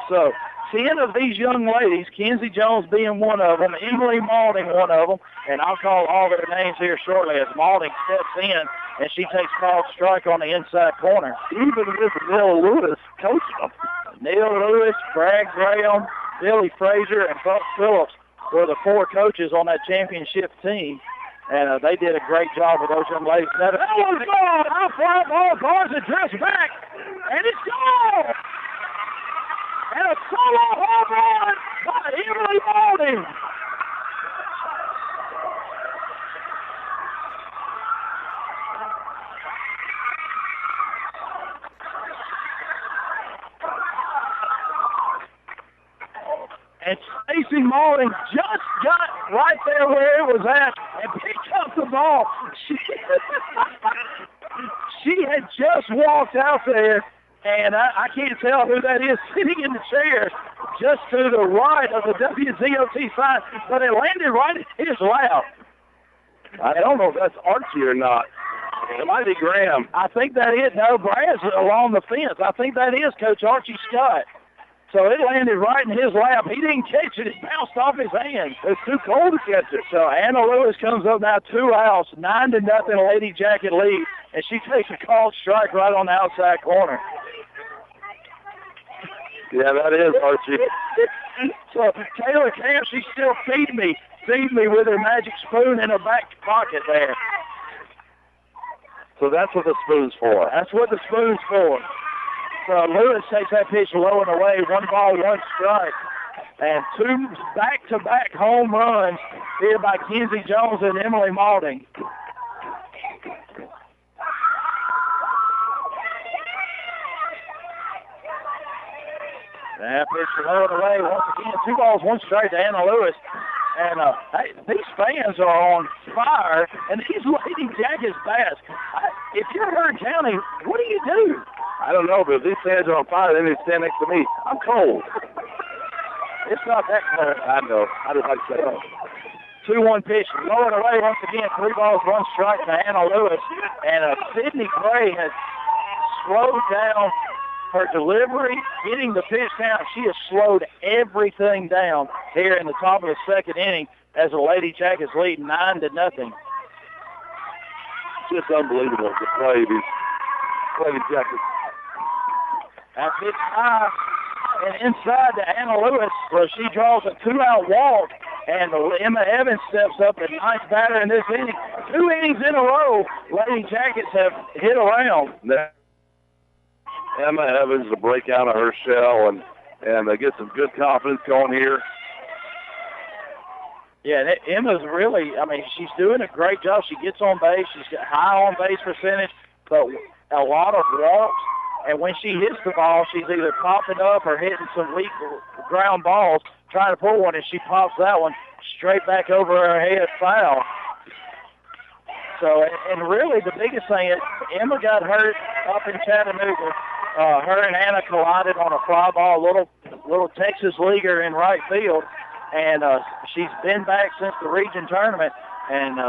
So 10 of these young ladies, Kenzie Jones being one of them, Emily Maulding one of them, and I'll call all their names here shortly as Maulding steps in, and she takes called strike on the inside corner. Even with Neil Lewis coaching them. Neil Lewis, Brad Graham, Billy Frazier, and Buck Phillips were the 4 coaches on that championship team. And they did a great job with those young ladies. Now, that one's gone. High fly ball, bars it just back, and it's gone. And a solo home run by Emily Maulding. And Stacy Maulding just got right there where it was at and picked up the ball. She had just walked out there, and I can't tell who that is sitting in the chair just to the right of the WZOT sign, but it landed right in his lap. I don't know if that's Archie or not. It might be Graham. I think that is. No, Brad's along the fence. I think that is Coach Archie Scott. So it landed right in his lap. He didn't catch it. It bounced off his hands. It's too cold to catch it. So Anna Lewis comes up now 2 outs, 9-0 Lady Jacket lead, and she takes a called strike right on the outside corner. Yeah, that is Archie. So Taylor Camp, she still feed me with her magic spoon in her back pocket there. So that's what the spoon's for. That's what the spoon's for. Lewis takes that pitch low and away. 1 ball, 1 strike. And 2 back-to-back home runs hit by Kenzie Jones and Emily Malding. That pitch low and away. Once again, 2 balls, 1 strike to Anna Lewis. And hey, these fans are on fire, and these Lady Jackets bats. If you're Hearn County, what do you do? I don't know, but if these fans are on fire, then they stand next to me. I'm cold. It's not that cold. I know. I just like to say that. 2-1 pitch, low and away once again. 3 balls, 1 strike to Anna Lewis. And Sydney Gray has slowed down her delivery, getting the pitch down. She has slowed everything down here in the top of the 2nd inning as the Lady Jackets lead 9-0. Just unbelievable to play these Lady Jackets. That pitch high and inside to Anna Lewis, where she draws a 2-out walk, and Emma Evans steps up, a nice batter in this inning. 2 innings in a row, Lady Jackets have hit around. Emma Evans to break out of her shell and get some good confidence going here. Yeah, Emma's really, she's doing a great job. She gets on base. She's got high on base percentage, but a lot of walks. And when she hits the ball, she's either popping up or hitting some weak ground balls, trying to pull one, and she pops that one straight back over her head foul. So, and really the biggest thing is Emma got hurt up in Chattanooga. Her and Anna collided on a fly ball, little Texas leaguer in right field, and she's been back since the region tournament, and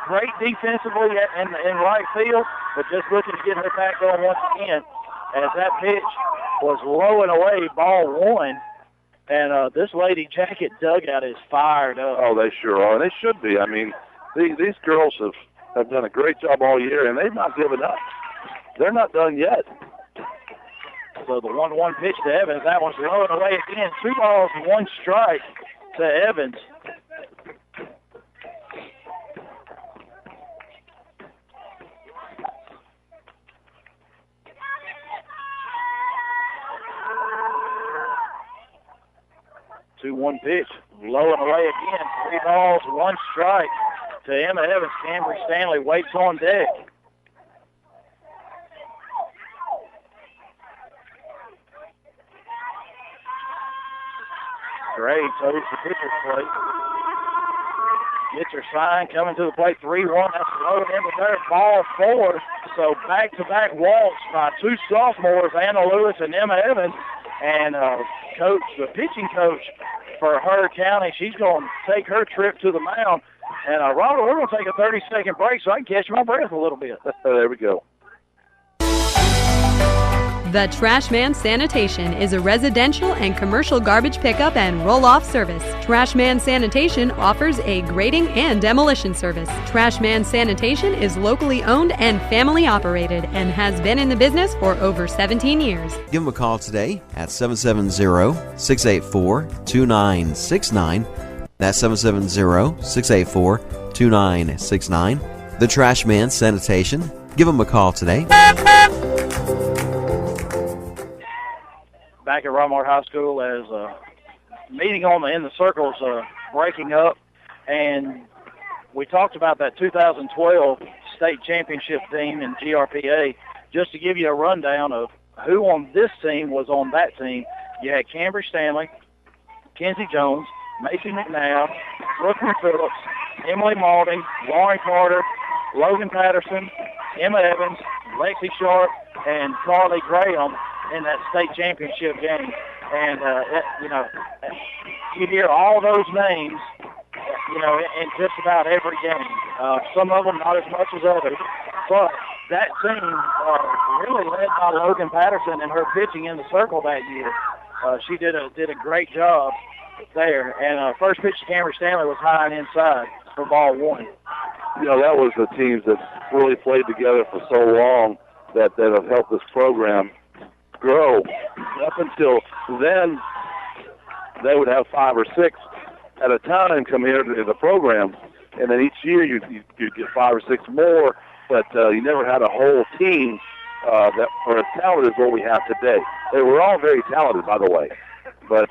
great defensively in right field, but just looking to get her back on once again, as that pitch was low and away, ball 1, and this Lady Jacket dugout is fired up. Oh, they sure are, and they should be. These girls have done a great job all year, and they've not given up. They're not done yet. So the 1-1 pitch to Evans, that one's low and away again. 2 balls, 1 strike to Evans. Two-one pitch, low and away again. 3 balls, 1 strike to Emma Evans. Cambry Stanley waits on deck. Gray toes the pitcher's plate. Gets her sign, coming to the plate, 3-1. That's low into there, ball 4. So back-to-back walks by 2 sophomores, Anna Lewis and Emma Evans. And the pitching coach for Hearn County, she's going to take her trip to the mound. And, Robert, we're going to take a 30-second break so I can catch my breath a little bit. There we go. The Trashman Sanitation is a residential and commercial garbage pickup and roll-off service. Trashman Sanitation offers a grading and demolition service. Trashman Sanitation is locally owned and family operated and has been in the business for over 17 years. Give them a call today at 770-684-2969. That's 770-684-2969. The Trashman Sanitation. Give them a call today. Back at Rockmart High School as meeting in the circles breaking up, and we talked about that 2012 state championship team in GRPA. Just to give you a rundown of who on this team was on that team, you had Cambry Stanley, Kenzie Jones, Macy McNabb, Brooklyn Phillips, Emily Malding, Lauren Carter, Logan Patterson, Emma Evans, Lexi Sharp, and Carly Graham in that state championship game. And, you hear all those names, in just about every game. Some of them not as much as others. But that team really led by Logan Patterson and her pitching in the circle that year. She did a great job there. And first pitch to Cambry Stanley was high and inside for ball 1. That was the teams that really played together for so long that have helped this program grow. Up until then, they would have 5 or 6 at a time come here to the program, and then each year you'd get 5 or 6 more, but you never had a whole team that are as talented as what we have today. They were all very talented, by the way. But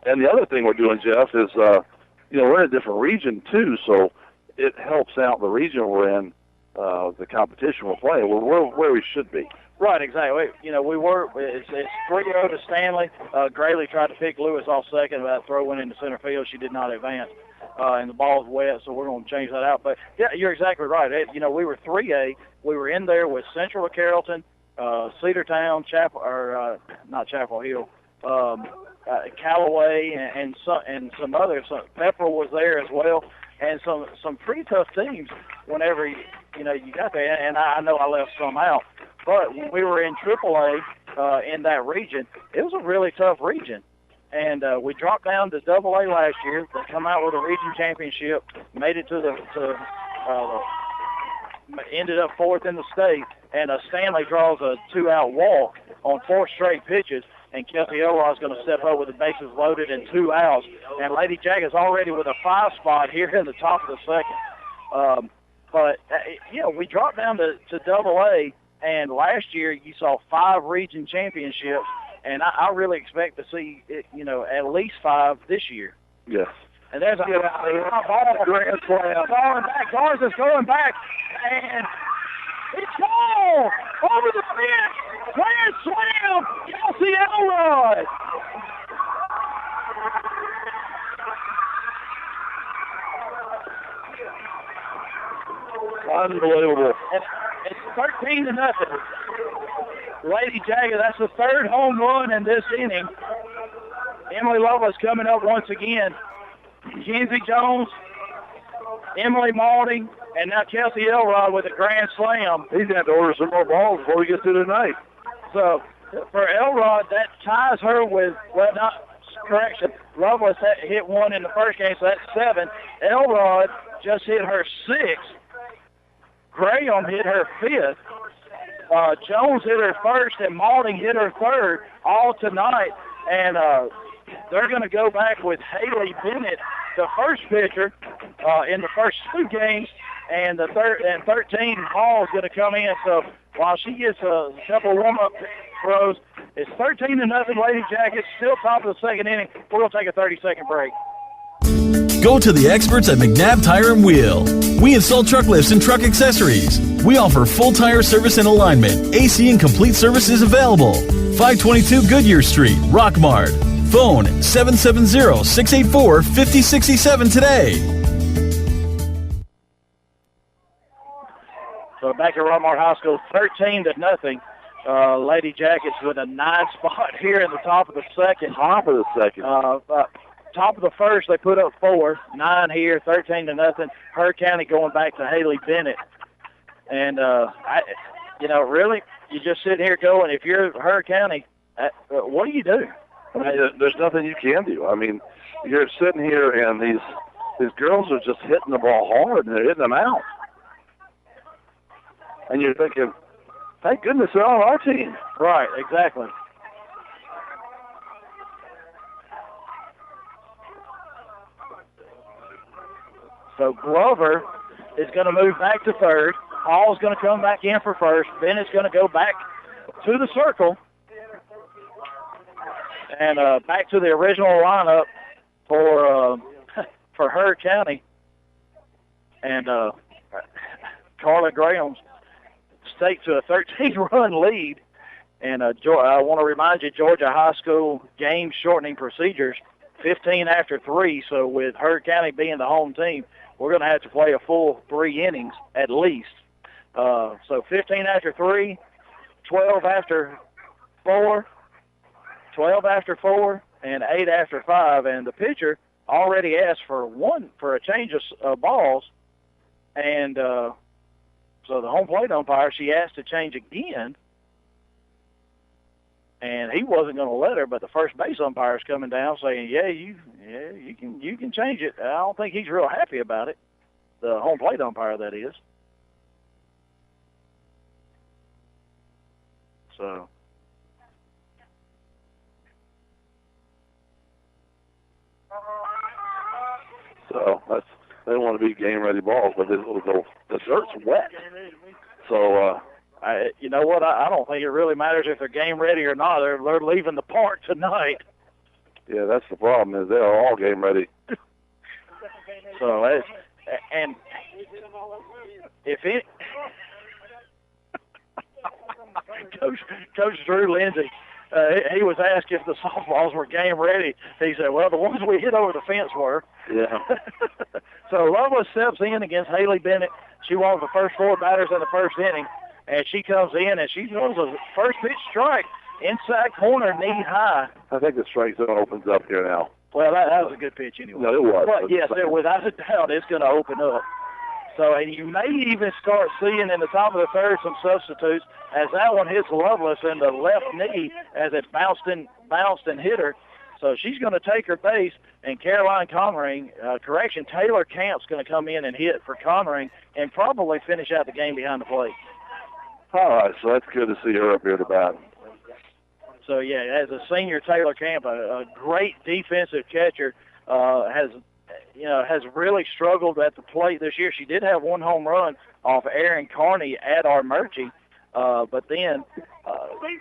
and the other thing we're doing, Jeff, is we're in a different region too, so it helps out the region we're in. The competition we're playing, we're where we should be. Right, exactly. We were. It's 3-0 to Stanley. Grayley tried to pick Lewis off second, but that throw went into center field. She did not advance, and the ball's wet, so we're going to change that out. But yeah, you're exactly right. We were 3A. We were in there with Central of Carrollton, Cedartown, not Chapel Hill, Callaway, and some others. Pepperell was there as well, and some pretty tough teams. Whenever you got there, and I know I left some out, but when we were in AAA in that region, it was a really tough region, and we dropped down to AA last year. They come out with a region championship, made it ended up fourth in the state, and Stanley draws a 2-out walk on 4 straight pitches, and Kelsey Elrod's going to step up with the bases loaded and 2 outs, and Lady Jacket's already with a 5 spot here in the top of the second. But we dropped down to AA, and last year you saw 5 region championships, and I really expect to see it, at least 5 this year. Yes. And there's a ball grand slam. Going back, Garza's going back, and it's ball over the fence. Grand slam, Kelsey Elrod. Unbelievable. It's 13-0. Lady Jacket, that's the 3rd home run in this inning. Emily Lovelace coming up once again. Kenzie Jones, Emily Maulding, and now Kelsey Elrod with a grand slam. He's going to have to order some more balls before we get through tonight. So for Elrod, that ties her with, Lovelace hit 1 in the first game, so that's 7. Elrod just hit her 6th. Graham hit her 5th. Jones hit her 1st, and Maulding hit her 3rd, all tonight. And they're going to go back with Haley Bennett, the first pitcher, in the first 2 games, and 13 Hall is going to come in. So while she gets a couple of warm-up throws, it's 13-0 Lady Jackets, still top of the second inning. We're going to take a 30-second break. Go to the experts at McNabb Tire and Wheel. We install truck lifts and truck accessories. We offer full tire service and alignment. AC and complete service is available. 522 Goodyear Street, Rockmart. Phone 770-684-5067 today. So back at Rockmart High School, 13-0. Lady Jackets with a 9 spot here in the top of the second. Top of the second. Top of the first, they put up 4, 9 here, 13-0. Her County going back to Haley Bennett. And, really, you just sit here going, if you're Her County, what do you do? I mean, there's nothing you can do. I mean, you're sitting here, and these girls are just hitting the ball hard, and they're hitting them out. And you're thinking, thank goodness they're on our team. Right, exactly. So Glover is going to move back to 3rd. Hall's going to come back in for 1st. Bennett's going to go back to the circle. And back to the original lineup for Her County. And Carla Graham's stakes to a 13-run lead. And I want to remind you, Georgia High School game shortening procedures, 15 after 3. So with Her County being the home team, we're going to have to play a full 3 innings at least. So 15 after 3, 12 after 4, 12 after 4, and 8 after 5. And the pitcher already asked for a change of balls. And so the home plate umpire, she asked to change again. And he wasn't going to let her, but the first base umpire's coming down saying, you can change it. I don't think he's real happy about it. The home plate umpire, that is. So they want to be game-ready balls, but the dirt's wet. So, you know what? I don't think it really matters if they're game ready or not. They're leaving the park tonight. Yeah, that's the problem, is they are all game ready. So, and if it... Coach Drew Lindsay, he was asked if the softballs were game ready. He said, well, the ones we hit over the fence were. Yeah. So Lovelace steps in against Haley Bennett. She won the first 4 batters in the first inning, and she comes in and she throws a first pitch strike inside corner, knee high. I think the strike zone opens up here now. Well, that was a good pitch anyway. No, it was. But yes, without a doubt, it's going to open up. So, and you may even start seeing in the top of the third some substitutes as that one hits Lovelace in the left knee as it bounced and hit her. So she's going to take her base, and Caroline Conring, Taylor Camp's going to come in and hit for Conring and probably finish out the game behind the plate. All right, so that's good to see her up here at the bat. So, yeah, as a senior, Taylor Camp, a great defensive catcher, has really struggled at the plate this year. She did have 1 home run off Erin Carney at Armurchie, but then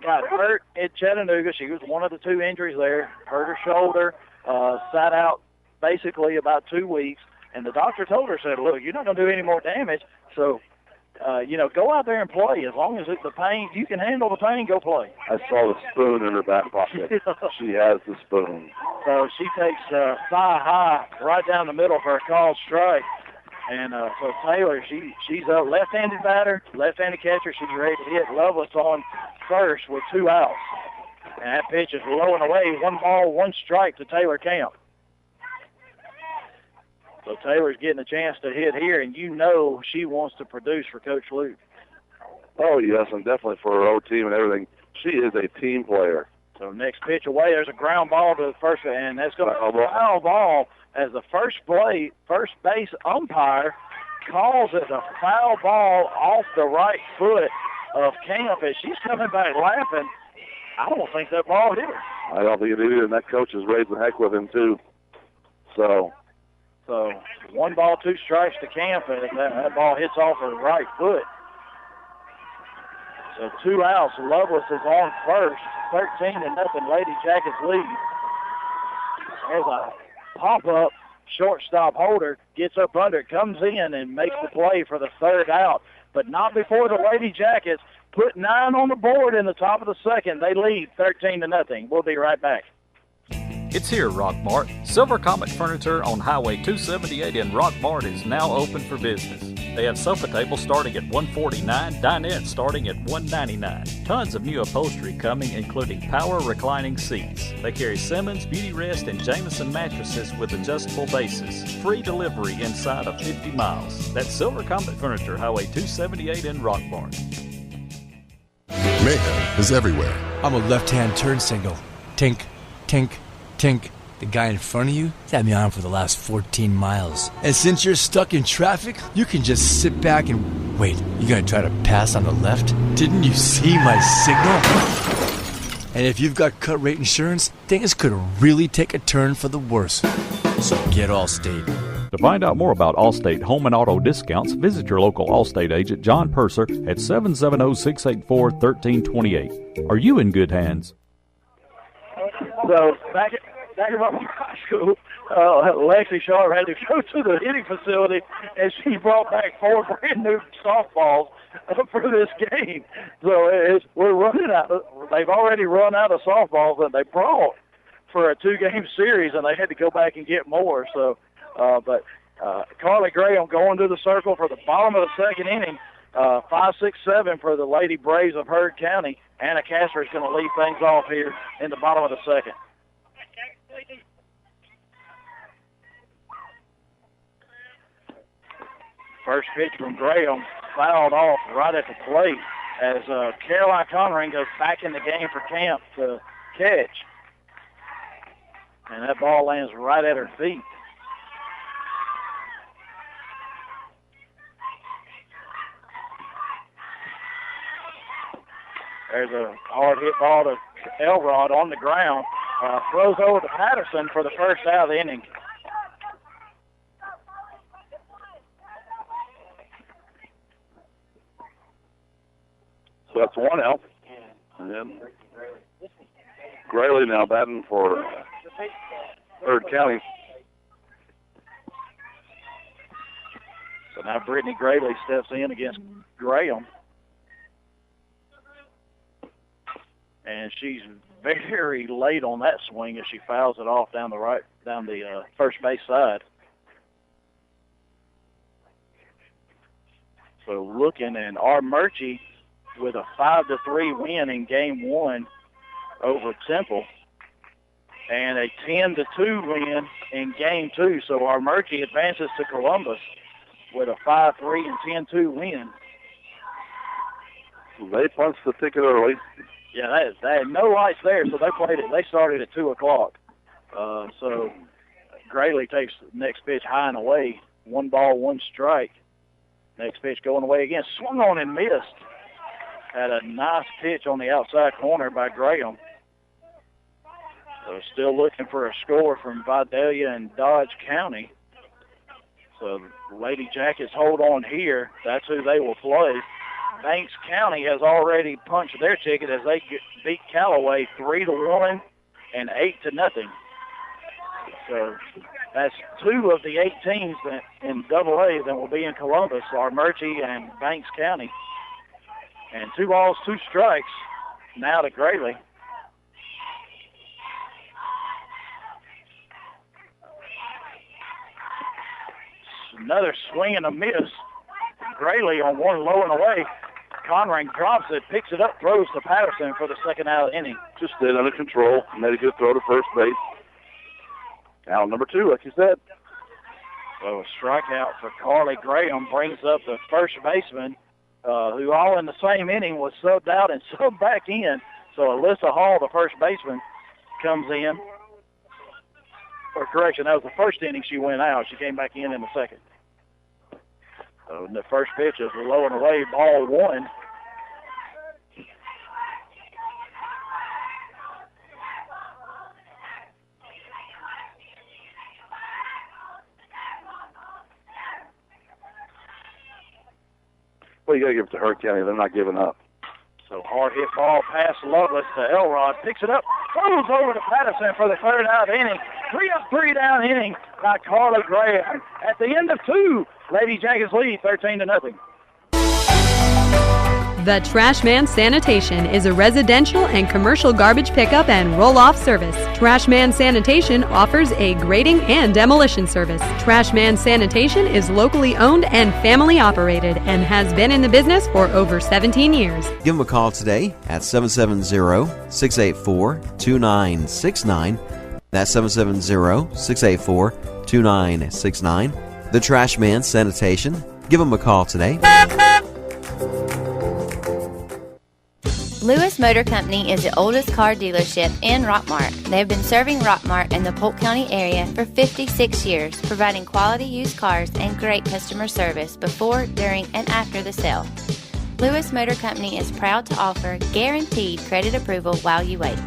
got hurt at Chattanooga. She was one of the 2 injuries there, hurt her shoulder, sat out basically about 2 weeks, and the doctor told her, said, look, you're not going to do any more damage, so go out there and play. As long as the pain, you can handle the pain, go play. I saw the spoon in her back pocket. She has the spoon. So she takes thigh high right down the middle for a called strike. And so Taylor, she's a left-handed batter, left-handed catcher. She's ready to hit Lovelace on first with 2 outs. And that pitch is low and away. 1 ball, 1 strike to Taylor Camp. So Taylor's getting a chance to hit here, and you know she wants to produce for Coach Luke. Oh, yes, and definitely for her own team and everything. She is a team player. So next pitch away, there's a ground ball to the first, and that's going to be a foul ball as the first base umpire calls it a foul ball off the right foot of Camp, and she's coming back laughing. I don't think that ball hit her. I don't think it did either, and that coach is raising heck with him, too. So 1 ball, 2 strikes to Camp, and that ball hits off her right foot. So 2 outs. Lovelace is on first. 13-0 Lady Jackets lead. There's a pop-up. Shortstop Holder gets up under it, comes in, and makes the play for the 3rd out. But not before the Lady Jackets put 9 on the board in the top of the 2nd. They lead 13-0. We'll be right back. It's here, Rockmart. Silver Comet Furniture on Highway 278 in Rockmart is now open for business. They have sofa tables starting at $149, dinette starting at $199. Tons of new upholstery coming, including power reclining seats. They carry Simmons, Beauty Rest, and Jameson mattresses with adjustable bases. Free delivery inside of 50 miles. That's Silver Comet Furniture, Highway 278 in Rockmart. Mayhem is everywhere. I'm a left-hand turn signal. Tink, tink, tink. The guy in front of you had me on for the last 14 miles. And since you're stuck in traffic, you can just sit back and wait. You gonna try to pass on the left? Didn't you see my signal? And if you've got cut rate insurance, things could really take a turn for the worse. So get Allstate. To find out more about Allstate home and auto discounts, visit your local Allstate agent, John Purser, at 770-684-1328. Are you in good hands? So back at Rockmart High School, Lexi Sharp had to go to the hitting facility, and she brought back 4 brand new softballs for this game. So we're running out. They've already run out of softballs that they brought for a 2-game series, and they had to go back and get more. So, but Carly Graham going to the circle for the bottom of the 2nd inning. 5-6-7 for the Lady Braves of Heard County. Anna Casper is going to lead things off here in the bottom of the 2nd. First pitch from Graham fouled off right at the plate as Caroline Conring goes back in the game for Camp to catch. And that ball lands right at her feet. There's a hard hit ball to Elrod on the ground. Throws over to Patterson for the first out of the inning. That's one out. And then Grayley now batting for Heard County. So now Brittany Grayley steps in against Graham. And she's very late on that swing as she fouls it off down the first base side. So looking, and R. Murchie with a 5-3 win in Game 1 over Temple, and a 10-2 win in Game 2. So R. Murchie advances to Columbus with a 5-3 and 10-2 win. They punched the ticket early. Yeah, they had no lights there, so they played it. They started at 2 o'clock. So Grayley takes the next pitch high and away. 1 ball, 1 strike. Next pitch going away again. Swung on and missed. Had a nice pitch on the outside corner by Graham. So still looking for a score from Vidalia and Dodge County. So Lady Jackets hold on here. That's who they will play. Banks County has already punched their ticket as they beat Callaway 3-1 and 8-0. So that's 2 of the 8 teams that in AA that will be in Columbus are Murchie and Banks County. And 2 balls, 2 strikes now to Grayley. Another swing and a miss. Grayley on 1 low and away. Conrad drops it, picks it up, throws to Patterson for the second out of the inning. Just stayed under control, made a good throw to first base. Out number 2, like you said. So a strikeout for Carly Graham brings up the first baseman, who all in the same inning was subbed out and subbed back in. So Alyssa Hall, the first baseman, comes in. Or correction, that was the first inning she went out. She came back in the second. So the first pitch is low and away, ball 1. Well, you got to give it to Heard County. They're not giving up. So hard hit ball past Lovelace to Elrod. Picks it up, throws over to Patterson for the third out of the inning. 3 up, 3 down inning by Carly Graham. At the end of 2, Lady Jackets lead 13-0. The Trashman Sanitation is a residential and commercial garbage pickup and roll-off service. Trashman Sanitation offers a grading and demolition service. Trashman Sanitation is locally owned and family operated and has been in the business for over 17 years. Give them a call today at 770-684-2969. That's 770-684-2969. The Trashman Sanitation. Give them a call today. Lewis Motor Company is the oldest car dealership in Rockmart. They have been serving Rockmart and the Polk County area for 56 years, providing quality used cars and great customer service before, during, and after the sale. Lewis Motor Company is proud to offer guaranteed credit approval while you wait.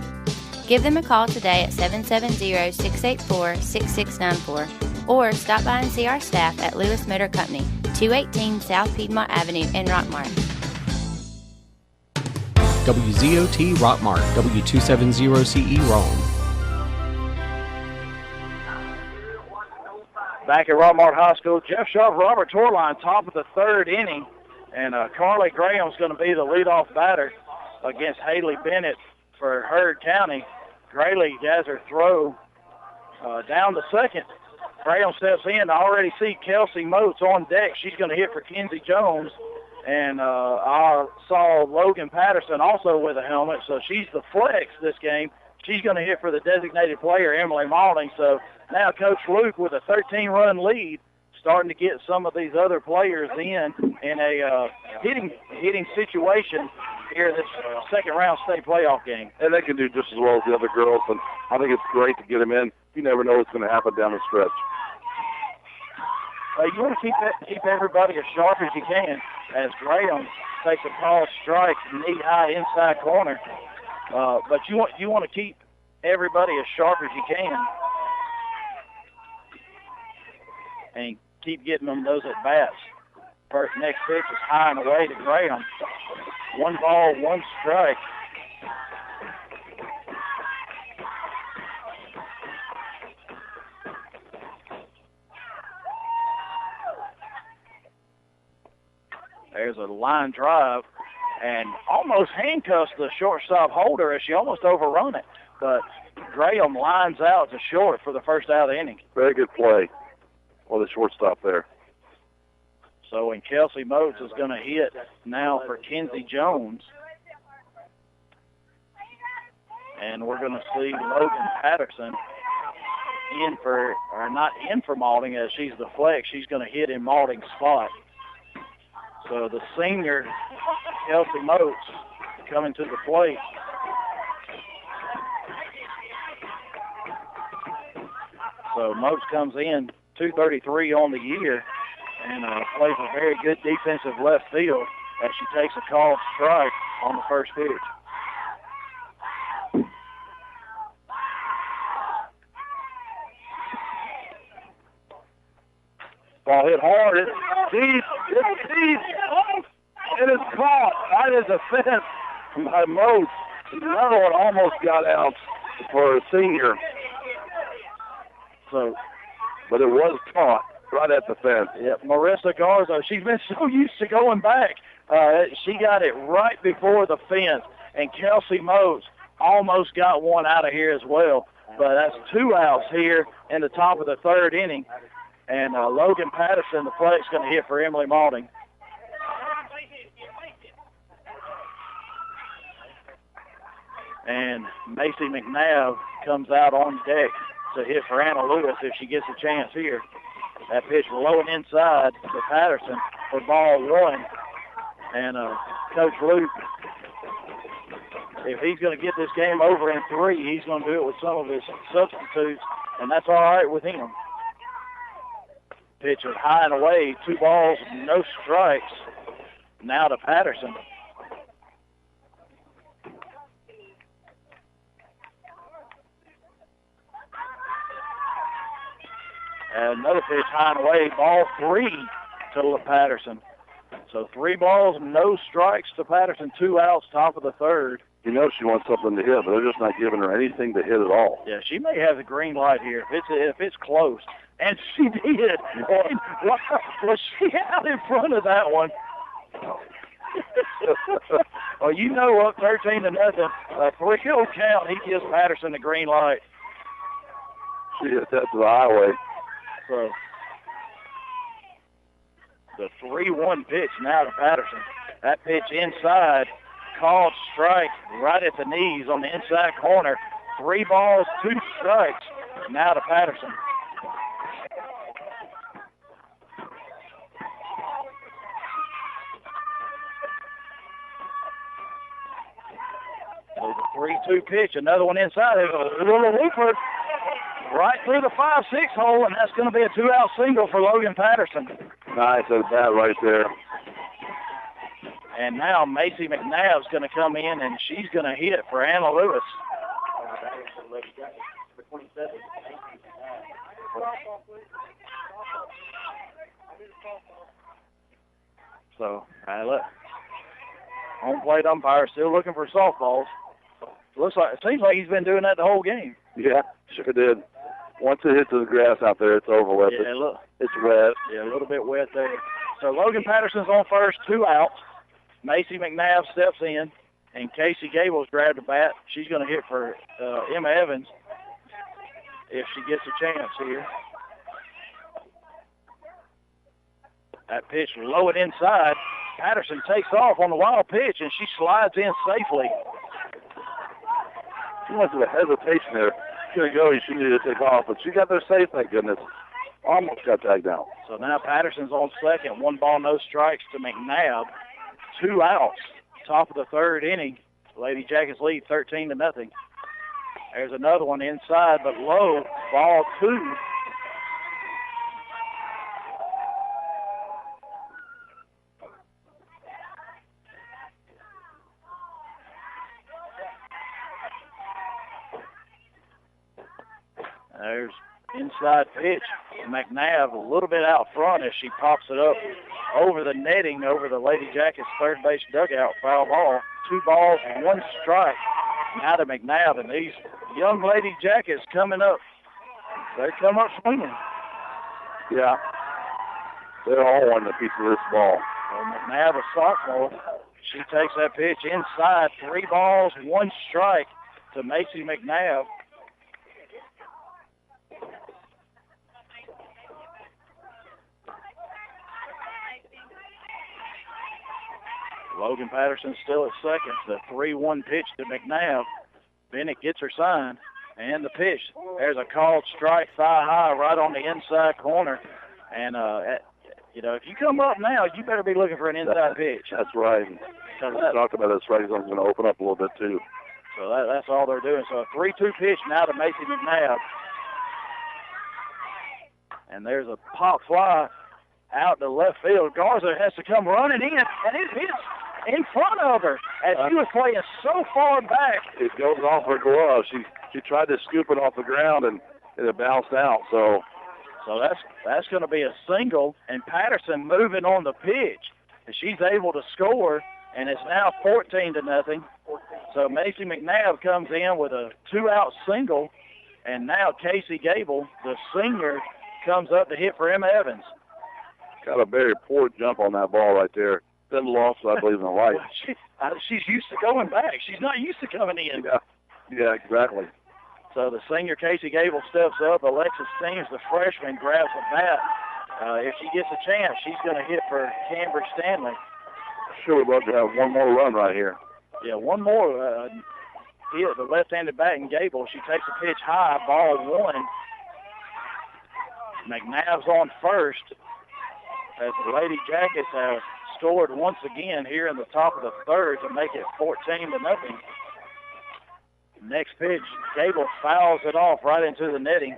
Give them a call today at 770-684-6694 or stop by and see our staff at Lewis Motor Company, 218 South Piedmont Avenue in Rockmart. WZOT Rockmart, W270CE Rome. Back at Rockmart High School, Jeff Sharp, Robert Torline, top of the 3rd inning. And Carly Graham's going to be the leadoff batter against Haley Bennett for Heard County. Grayley has her throw down to second. Graham steps in. I already see Kelsey Motes on deck. She's going to hit for Kenzie Jones. And I saw Logan Patterson also with a helmet, so she's the flex this game. She's going to hit for the designated player, Emily Maulding. So now Coach Luke with a 13-run lead, starting to get some of these other players in a hitting situation here in this second-round state playoff game. And they can do just as well as the other girls, and I think it's great to get them in. You never know what's going to happen down the stretch. You want to keep everybody as sharp as you can as Graham takes a called strike knee-high inside corner. But you want to keep everybody as sharp as you can and keep getting them those at-bats. Next pitch is high and away to Graham. 1 ball, 1 strike. There's a line drive and almost handcuffs the shortstop holder as she almost overrun it. But Graham lines out to short for the first out of the inning. Very good play for the shortstop there. So, and Kelsey Moats is going to hit now for Kenzie Jones. And we're going to see Logan Patterson in for, or not in for Maulding, as she's the flex. She's going to hit in Maulding's spot. So the senior, Kelsey Moats, coming to the plate. So Moats comes in, 233 on the year, and plays a very good defensive left field as she takes a called strike on the first pitch. Ball hit hard. It's deep. It's deep. It is caught. That is a fence by Moats. Another one almost got out for a senior. So, but it was caught right at the fence. Yep, Marissa Garza, she's been so used to going back. She got it right before the fence, and Kelsey Moats almost got one out of here as well. But that's 2 outs here in the top of the third inning. And Logan Patterson, the flex, going to hit for Emily Maulding. And Macy McNabb comes out on deck to hit for Anna Lewis if she gets a chance here. That pitch low and inside to Patterson for ball 1. And Coach Luke, if he's going to get this game over in 3, he's going to do it with some of his substitutes, and that's all right with him. Pitch is high and away, 2 balls, no strikes. Now to Patterson. And another pitch high and away, ball 3 to Patterson. So 3 balls, no strikes to Patterson, 2 outs, top of the third. You know she wants something to hit, but they're just not giving her anything to hit at all. Yeah, she may have the green light here if it's close. And she did. And was she out in front of that one? Well, you know, up 13-0, a 3-0 count, he gives Patterson the green light. She hit that to the highway. So the 3-1 pitch now to Patterson. That pitch inside, called strike right at the knees on the inside corner. 3 balls, 2 strikes now to Patterson. So the 3-2 pitch, another one inside. There's a little looper right through the 5-6 hole, and that's going to be a 2-out single for Logan Patterson. Nice at that right there. And now Macy McNabb's going to come in, and she's going to hit for Anna Lewis. So, look, home plate umpire still looking for softballs. It seems like he's been doing that the whole game. Yeah, sure did. Once it hits the grass out there, it's over with. Yeah, look. It's wet. Yeah, a little bit wet there. So Logan Patterson's on first, 2 outs. Macy McNabb steps in, and Casey Gables grabbed the bat. She's going to hit for Emma Evans if she gets a chance here. That pitch low and inside. Patterson takes off on the wild pitch, and she slides in safely. She went through a hesitation there. She's going to go. She needed to take off, but she got there safe, thank goodness. Almost got tagged out. So now Patterson's on second. 1 ball, no strikes to McNabb. 2 outs. Top of the third inning. Lady Jackets lead 13-0. There's another one inside, but low. Ball 2. There's inside pitch McNabb a little bit out front as she pops it up over the netting, over the Lady Jackets third base dugout. Foul ball. 2 balls, 1 strike out of McNabb. And these young Lady Jackets coming up, they come up swinging. Yeah. They're all wanting a piece of this ball. Well, McNabb, a sophomore, she takes that pitch inside. 3 balls, 1 strike to Macy McNabb. Logan Patterson still at second. The 3-1 pitch to McNabb. Bennett gets her sign. And the pitch. There's a called strike thigh high right on the inside corner. And, if you come up now, you better be looking for an inside pitch. That's right. We talked about this right. He's going to open up a little bit, too. So that's all they're doing. So a 3-2 pitch now to Macy McNabb. And there's a pop fly out to left field. Garza has to come running in, and it hits in front of her as she was playing so far back. It goes off her glove. She tried to scoop it off the ground, and it bounced out. So that's going to be a single, and Patterson moving on the pitch. And she's able to score, and it's now 14-0. So Macy McNabb comes in with a 2-out single, and now Casey Gable, the senior, comes up to hit for Emma Evans. Got a very poor jump on that ball right there. Then lost, I believe, in the right. She's used to going back. She's not used to coming in. Yeah, exactly. So the senior Casey Gable steps up. Alexis Teams, the freshman, grabs the bat. If she gets a chance, she's going to hit for Cambridge Stanley. Sure would love to have one more run right here. Yeah, one more. Hit the left-handed bat in Gable. She takes a pitch high, ball 1. McNabb's on first as the Lady Jackets have scored once again here in the top of the third to make it 14-0. Next pitch, Gable fouls it off right into the netting.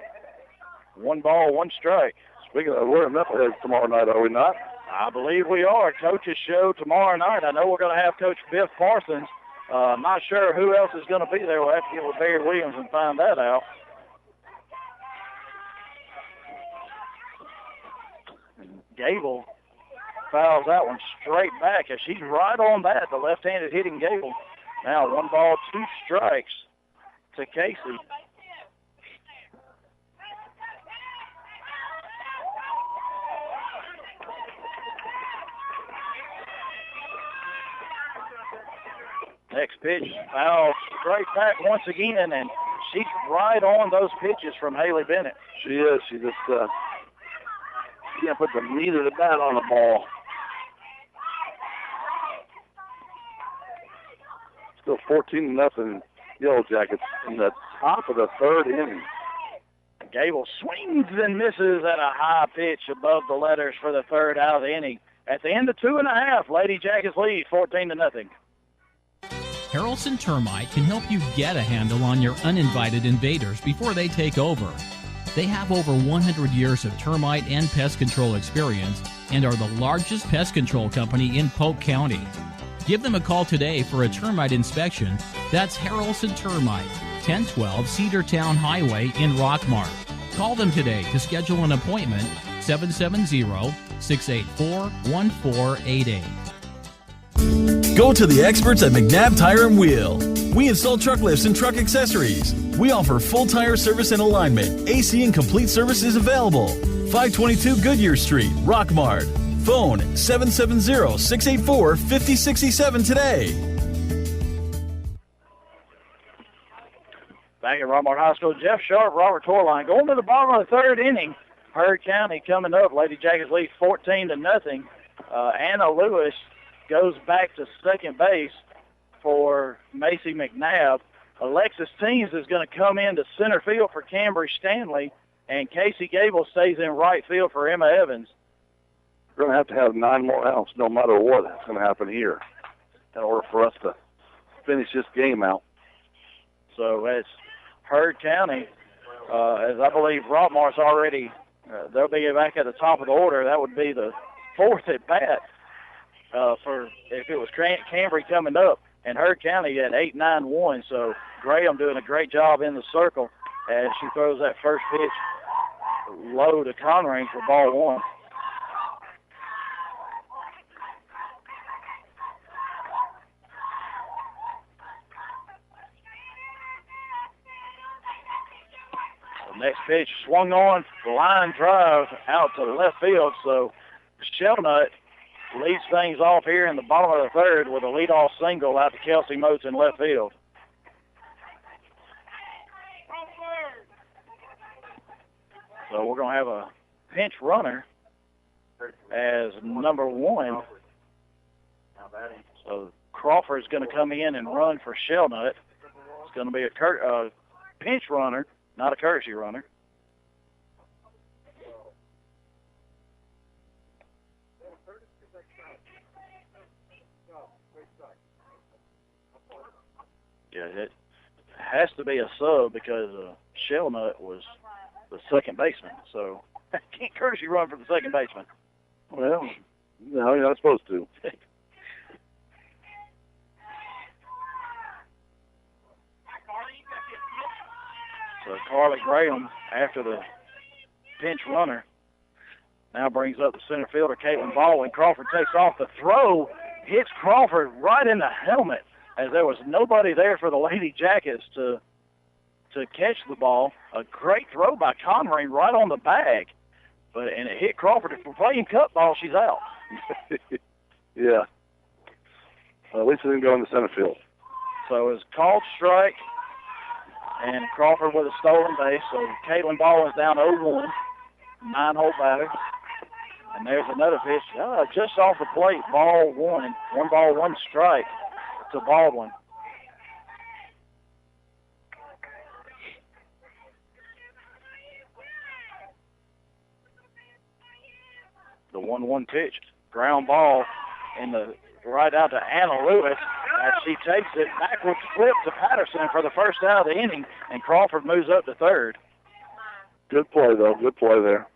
1 ball, 1 strike. Speaking of, we're in Knuckleheads tomorrow night, are we not? I believe we are. Coach's show tomorrow night. I know we're going to have Coach Biff Parsons. I'm not sure who else is going to be there. We'll have to get with Barry Williams and find that out. Gable fouls that one straight back as she's right on that, the left-handed hitting Gable. Now 1 ball, 2 strikes to Casey. Next pitch, foul straight back once again, and she's right on those pitches from Haley Bennett. She is. She just can't put the meat of the bat on the ball. Still 14-0 Yellow Jackets in the top of the third inning. Gable swings and misses at a high pitch above the letters for the third out of the inning. At the end of 2.5, Lady Jackets lead 14-0. Harrelson Termite can help you get a handle on your uninvited invaders before they take over. They have over 100 years of termite and pest control experience and are the largest pest control company in Polk County. Give them a call today for a termite inspection. That's Harrelson Termite, 1012 Cedartown Highway in Rockmart. Call them today to schedule an appointment, 770-684-1488. Go to the experts at McNabb Tire and Wheel. We install truck lifts and truck accessories. We offer full tire service and alignment. AC and complete service is available. 522 Goodyear Street, Rockmart. Phone 770-684-5067 today. Back at Rockmart High School, Jeff Sharp, Robert Torline. Going to the bottom of the third inning. Heard County coming up. Lady Jackets lead 14-0. Anna Lewis goes back to second base for Macy McNabb. Alexis Teams is going to come into center field for Cambridge Stanley, and Casey Gable stays in right field for Emma Evans. We're going to have 9 more outs no matter what is going to happen here in order for us to finish this game out. So it's Heard County, as I believe Rockmart's already, they'll be back at the top of the order. That would be the 4th at bat. For if it was Cambry coming up, and Heard County at 8-9-1. So Graham doing a great job in the circle as she throws that first pitch low to Conring for ball one. The next pitch swung on, line drive out to left field. So Shelnut leads things off here in the bottom of the third with a leadoff single out to Kelsey Moats in left field. So we're going to have a pinch runner as number one. So Crawford's going to come in and run for Shelnut. It's going to be a pinch runner, not a courtesy runner. Yeah, it has to be a sub because Shelnut was the second baseman, so can't courtesy run for the second baseman. Well, no, you're not supposed to. So Carly Graham, after the pinch runner, now brings up the center fielder, Caitlin Baldwin. Crawford takes off. The throw hits Crawford right in the helmet as there was nobody there for the Lady Jackets to catch the ball. A great throw by Conring right on the bag, and it hit Crawford. If we're playing cut ball, she's out. Yeah. At least it didn't go in the center field. So it's called strike, and Crawford with a stolen base. So Caitlin Baldwin's down 0-1, 9-hole batter. And there's another pitch just off the plate, ball one. 1 ball, 1 strike to Baldwin. The 1-1 pitch, ground ball right out to Anna Lewis as she takes it backwards flip to Patterson for the first out of the inning, and Crawford moves up to third. Good play, though. Good play there.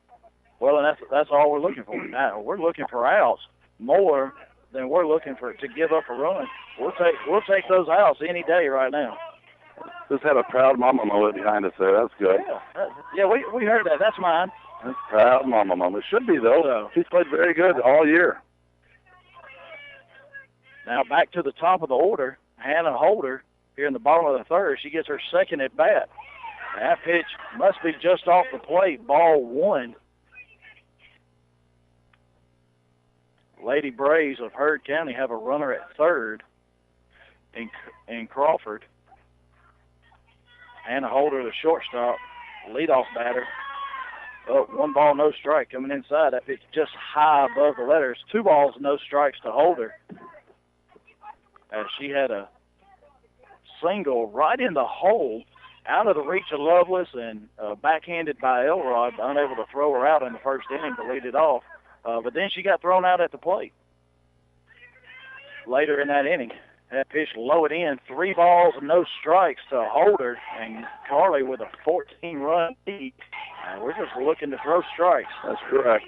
Well, and that's all we're looking for now. We're looking for outs more than we're looking for to give up a run. We'll take those outs any day right now. Just had a proud mama moment behind us there. That's good. Yeah, we heard that. That's mine. That's proud mama moment. It should be, though. She's played very good all year. Now back to the top of the order, Hannah Holder here in the bottom of the third. She gets her second at bat. That pitch must be just off the plate, ball one. Lady Braves of Heard County have a runner at third in Crawford. Hannah Holder, the shortstop, leadoff batter. Oh, 1 ball, no strike coming inside. That pitch just high above the letters. 2 balls, no strikes to Holder. As she had a single right in the hole, out of the reach of Lovelace, and backhanded by Elrod, unable to throw her out in the first inning to lead it off. But then she got thrown out at the plate later in that inning. That pitch low it in, 3 balls, no strikes to Holder, and Carly with a 14-run lead. We're just looking to throw strikes. That's correct.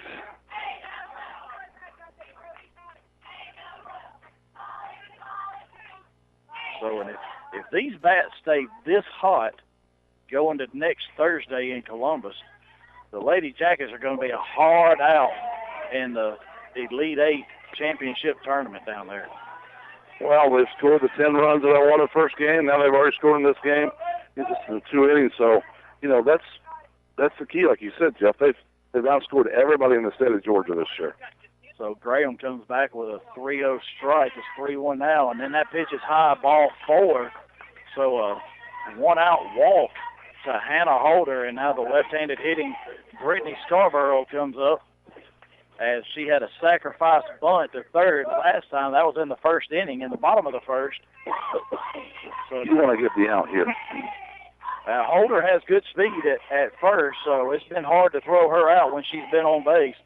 So if these bats stay this hot going to next Thursday in Columbus, the Lady Jackets are going to be a hard out in the Elite Eight championship tournament down there. Well, they've scored the 10 runs that I won the first game. Now they've already scored in this game. It's just in 2 innings. So, that's the key, like you said, Jeff. They've outscored everybody in the state of Georgia this year. So Graham comes back with a 3-0 strike. It's 3-1 now, and then that pitch is high, ball 4. So a 1-out walk to Hannah Holder, and now the left-handed hitting Brittany Scarborough comes up as she had a sacrifice bunt to third last time. That was in the first inning, in the bottom of the first. So you want to get the out here. Holder has good speed at first, so it's been hard to throw her out when she's been on base.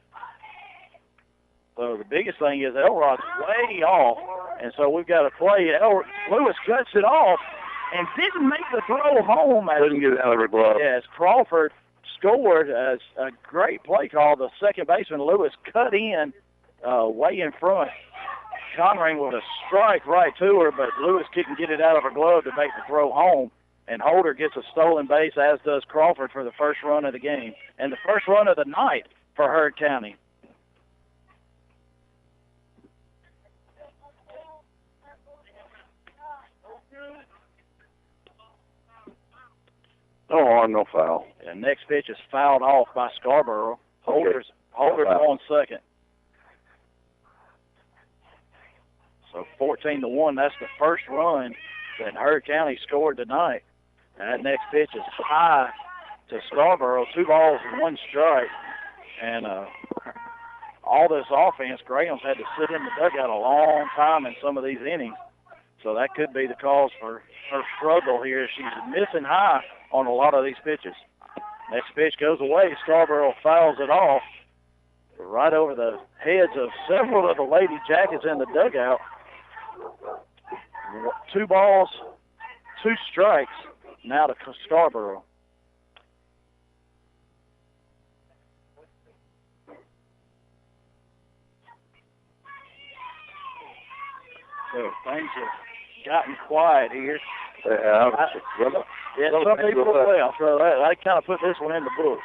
So the biggest thing is Elrod's way off, and so we've got to play. Lewis cuts it off and didn't make the throw home. Didn't get it out of her glove. Yes, Crawford scored a great play call. The second baseman, Lewis, cut in way in front. Conring with a strike right to her, but Lewis couldn't get it out of her glove to make the throw home. And Holder gets a stolen base, as does Crawford, for the first run of the game. And the first run of the night for Heard County. No harm, no foul. And next pitch is fouled off by Scarborough. Holder's on second. So 14-1, that's the first run that Heard County scored tonight. And that next pitch is high to Scarborough. 2 balls and 1 strike. And all this offense, Graham's had to sit in the dugout a long time in some of these innings. So that could be the cause for her struggle here. She's missing high on a lot of these pitches. Next pitch goes away. Scarborough fouls it off right over the heads of several of the Lady Jackets in the dugout. 2 balls, 2 strikes now to Scarborough. So things have gotten quiet here. Yeah, Some people will. So I kind of put this one in the books.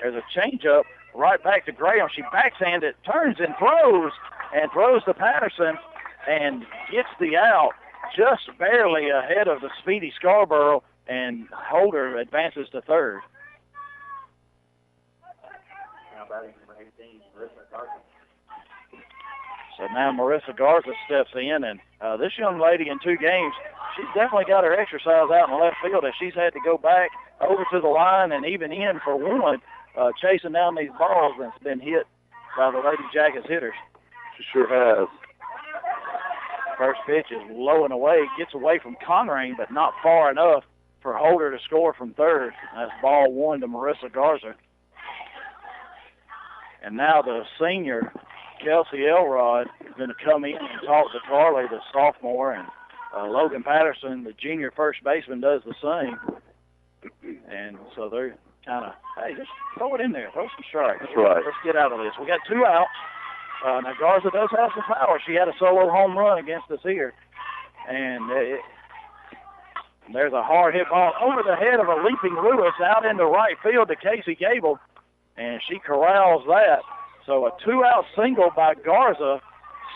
There's a changeup right back to Graham. She backhands it, turns and throws to Patterson and gets the out just barely ahead of the speedy Scarborough, and Holder advances to third. So now Marissa Garza steps in, and this young lady in 2 games, she's definitely got her exercise out in the left field as she's had to go back over to the line and even in for one, chasing down these balls that's been hit by the Lady Jackets hitters. She sure has. First pitch is low and away, gets away from Conrain, but not far enough for Holder to score from third. That's ball 1 to Marissa Garza. And now the senior, Kelsey Elrod, is going to come in and talk to Carly, the sophomore, and Logan Patterson, the junior first baseman, does the same. And so they're kind of, hey, just throw it in there. Throw some strikes. That's right. Let's get out of this. We got 2 out. Now Garza does have some power. She had a solo home run against us here. And there's a hard hit ball over the head of a leaping Lewis out into right field to Casey Gable. And she corrals that. So a 2-out single by Garza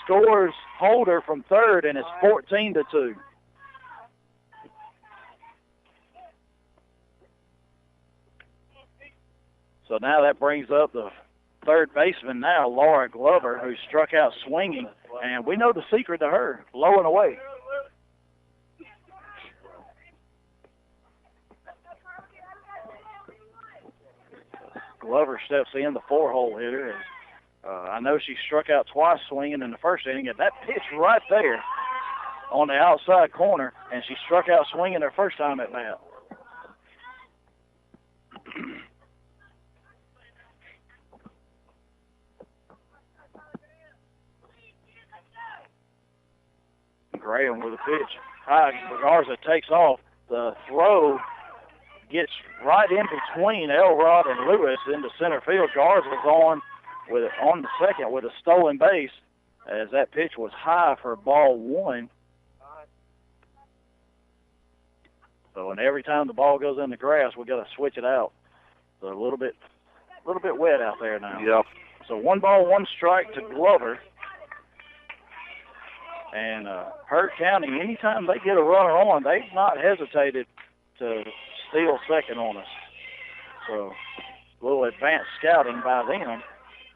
scores Holder from third, and it's 14-2. So now that brings up the third baseman now, Laura Glover, who struck out swinging. And we know the secret to her, low and away. Glover steps in, the 4-hole hitter. And, I know she struck out twice swinging in the first inning. And that pitch right there on the outside corner, and she struck out swinging her first time at bat. Graham with a pitch. Garza takes off. The throw gets right in between Elrod and Lewis into center field. Garza's on the second with a stolen base, as that pitch was high for ball 1. So, and every time the ball goes in the grass, we got to switch it out. So a little bit wet out there now. Yep. So 1 ball, 1 strike to Glover. And Heard County, anytime they get a runner on, they've not hesitated to steal second on us. So a little advanced scouting by them.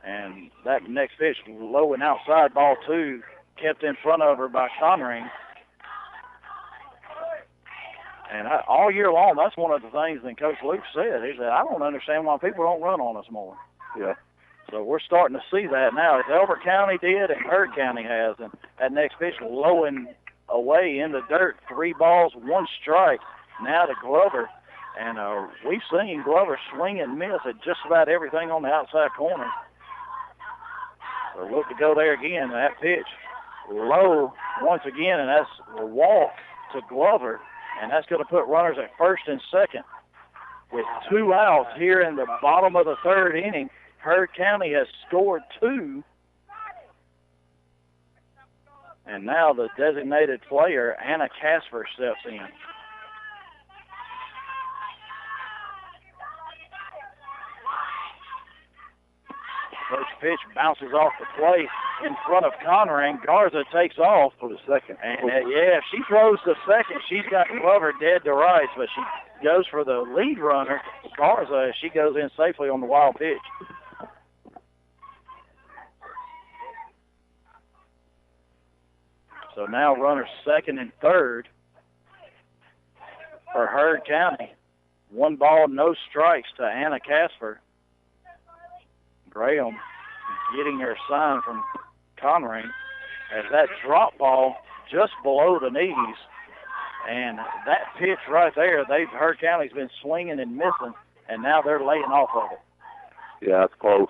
And that next pitch, low and outside, ball 2, kept in front of her by Conrain. And all year long, that's one of the things that Coach Luke said. He said, I don't understand why people don't run on us more. Yeah. So we're starting to see that now. As Elbert County did and Heard County has. And that next pitch low and away in the dirt. 3 balls, 1 strike. Now to Glover. And we've seen Glover swing and miss at just about everything on the outside corner. So look to go there again. That pitch low once again, and that's a walk to Glover. And that's going to put runners at first and second. With 2 outs here in the bottom of the third inning, Heard County has scored 2. And now the designated player, Anna Casper, steps in. First pitch bounces off the plate in front of Conrad. Garza takes off for the second. And, if she throws the second, she's got Glover dead to rights, but she goes for the lead runner, Garza, as she goes in safely on the wild pitch. So now runners second and third for Heard County. 1 ball, no strikes to Anna Casper. Graham getting her sign from Conrad as that drop ball just below the knees. And that pitch right there, Heard County's been swinging and missing, and now they're laying off of it. Yeah, it's close.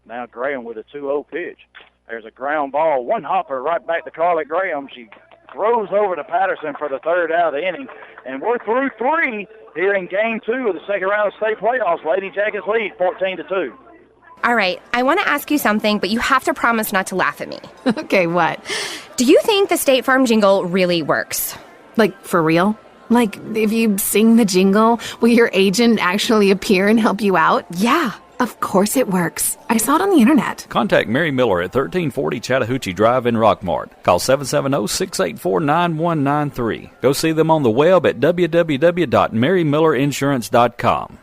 Now Graham with a 2-0 pitch. There's a ground ball, one hopper right back to Carly Graham. She throws over to Patterson for the third out of the inning. And we're through 3 here in Game 2 of the second round of state playoffs. Lady Jackets lead 14-2. All right, I want to ask you something, but you have to promise not to laugh at me. Okay, what? Do you think the State Farm jingle really works? Like, for real? Like, if you sing the jingle, will your agent actually appear and help you out? Yeah. Of course it works. I saw it on the internet. Contact Mary Miller at 1340 Chattahoochee Drive in Rockmart. Call 770-684-9193. Go see them on the web at www.marymillerinsurance.com.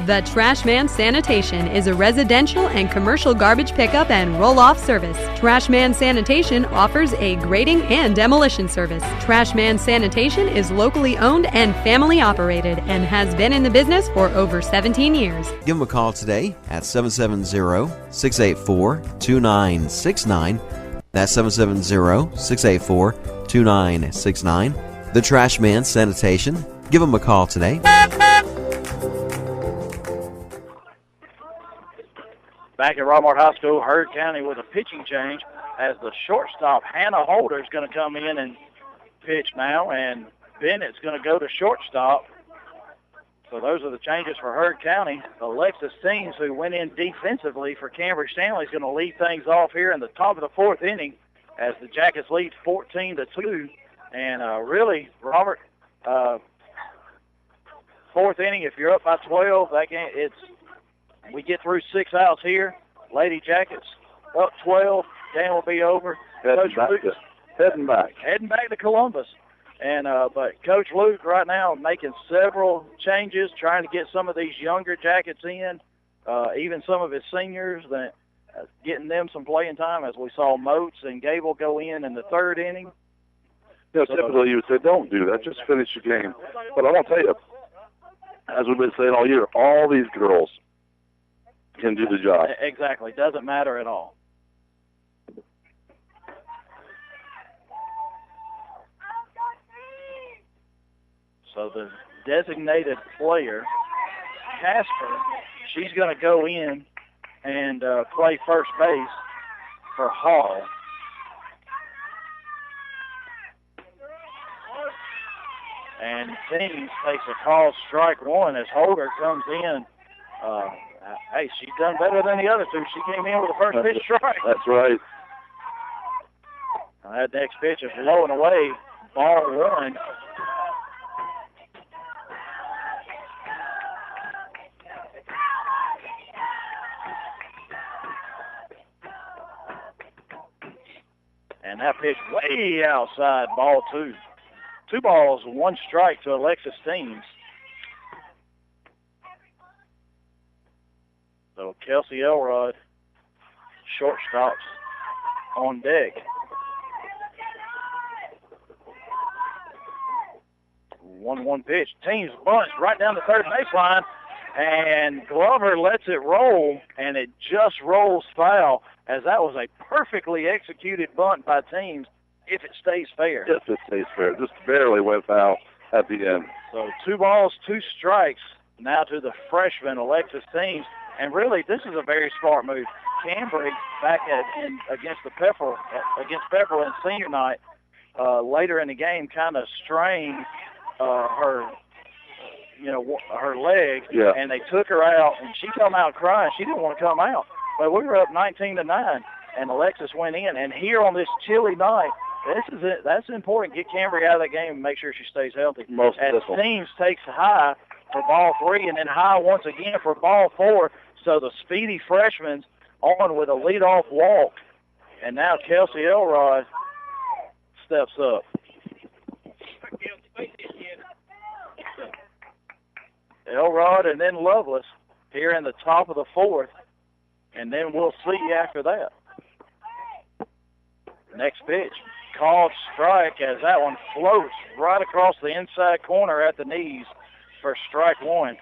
The Trashman Sanitation is a residential and commercial garbage pickup and roll-off service. Trashman Sanitation offers a grading and demolition service. Trashman Sanitation is locally owned and family operated and has been in the business for over 17 years. Give them a call today at 770-684-2969. That's 770-684-2969. The Trashman Sanitation. Give them a call today. Back at Rockmart High School, Heard County with a pitching change as the shortstop, Hannah Holder, is going to come in and pitch now, and Bennett's going to go to shortstop. So those are the changes for Heard County. Alexis Teams, who went in defensively for Cambridge Stanley, is going to lead things off here in the top of the 4th inning as the Jackets lead 14-2. And really, Robert, 4th inning, if you're up by 12, that game, we get through 6 outs here. Lady Jackets up 12. Game will be over. Heading back to Columbus. And but Coach Luke right now making several changes, trying to get some of these younger Jackets in, even some of his seniors, that getting them some playing time, as we saw Moats and Gable go in the 3rd inning. Typically you would say, don't do that. Just finish the game. But I want to tell you, as we've been saying all year, all these girls can do the job. Exactly. Doesn't matter at all. So the designated player, Casper, she's going to go in and play first base for Hall. And Teams takes a call, strike 1, as Holder comes in. Hey, she's done better than the other 2. She came in with a first pitch strike. That's right. That next pitch is low and away. Ball 1. And that pitch way outside, ball 2. 2 balls, 1 strike to Alexis Teams. So Kelsey Elrod, shortstops on deck. 1-1 pitch. Teams bunch right down the third baseline, and Glover lets it roll, and it just rolls foul, as that was a perfectly executed bunt by Teams if it stays fair. If it stays fair. Just barely went foul at the end. So 2 balls, 2 strikes now to the freshman, Alexis Teams. And really, this is a very smart move. Cambridge back against Pepperell in senior night later in the game kind of strained her leg, and they took her out, and she come out crying. She didn't want to come out, but we were up 19-9, and Alexis went in. And here on this chilly night, This is it. That's important. Get Cambry out of that game and make sure she stays healthy. Most As definitely. Teams takes High for ball 3 and then High once again for ball 4. So the speedy freshman's on with a leadoff walk. And now Kelsey Elrod steps up. Elrod and then Lovelace here in the top of the 4th. And then we'll see after that. Next pitch. Called strike as that one floats right across the inside corner at the knees for strike 1.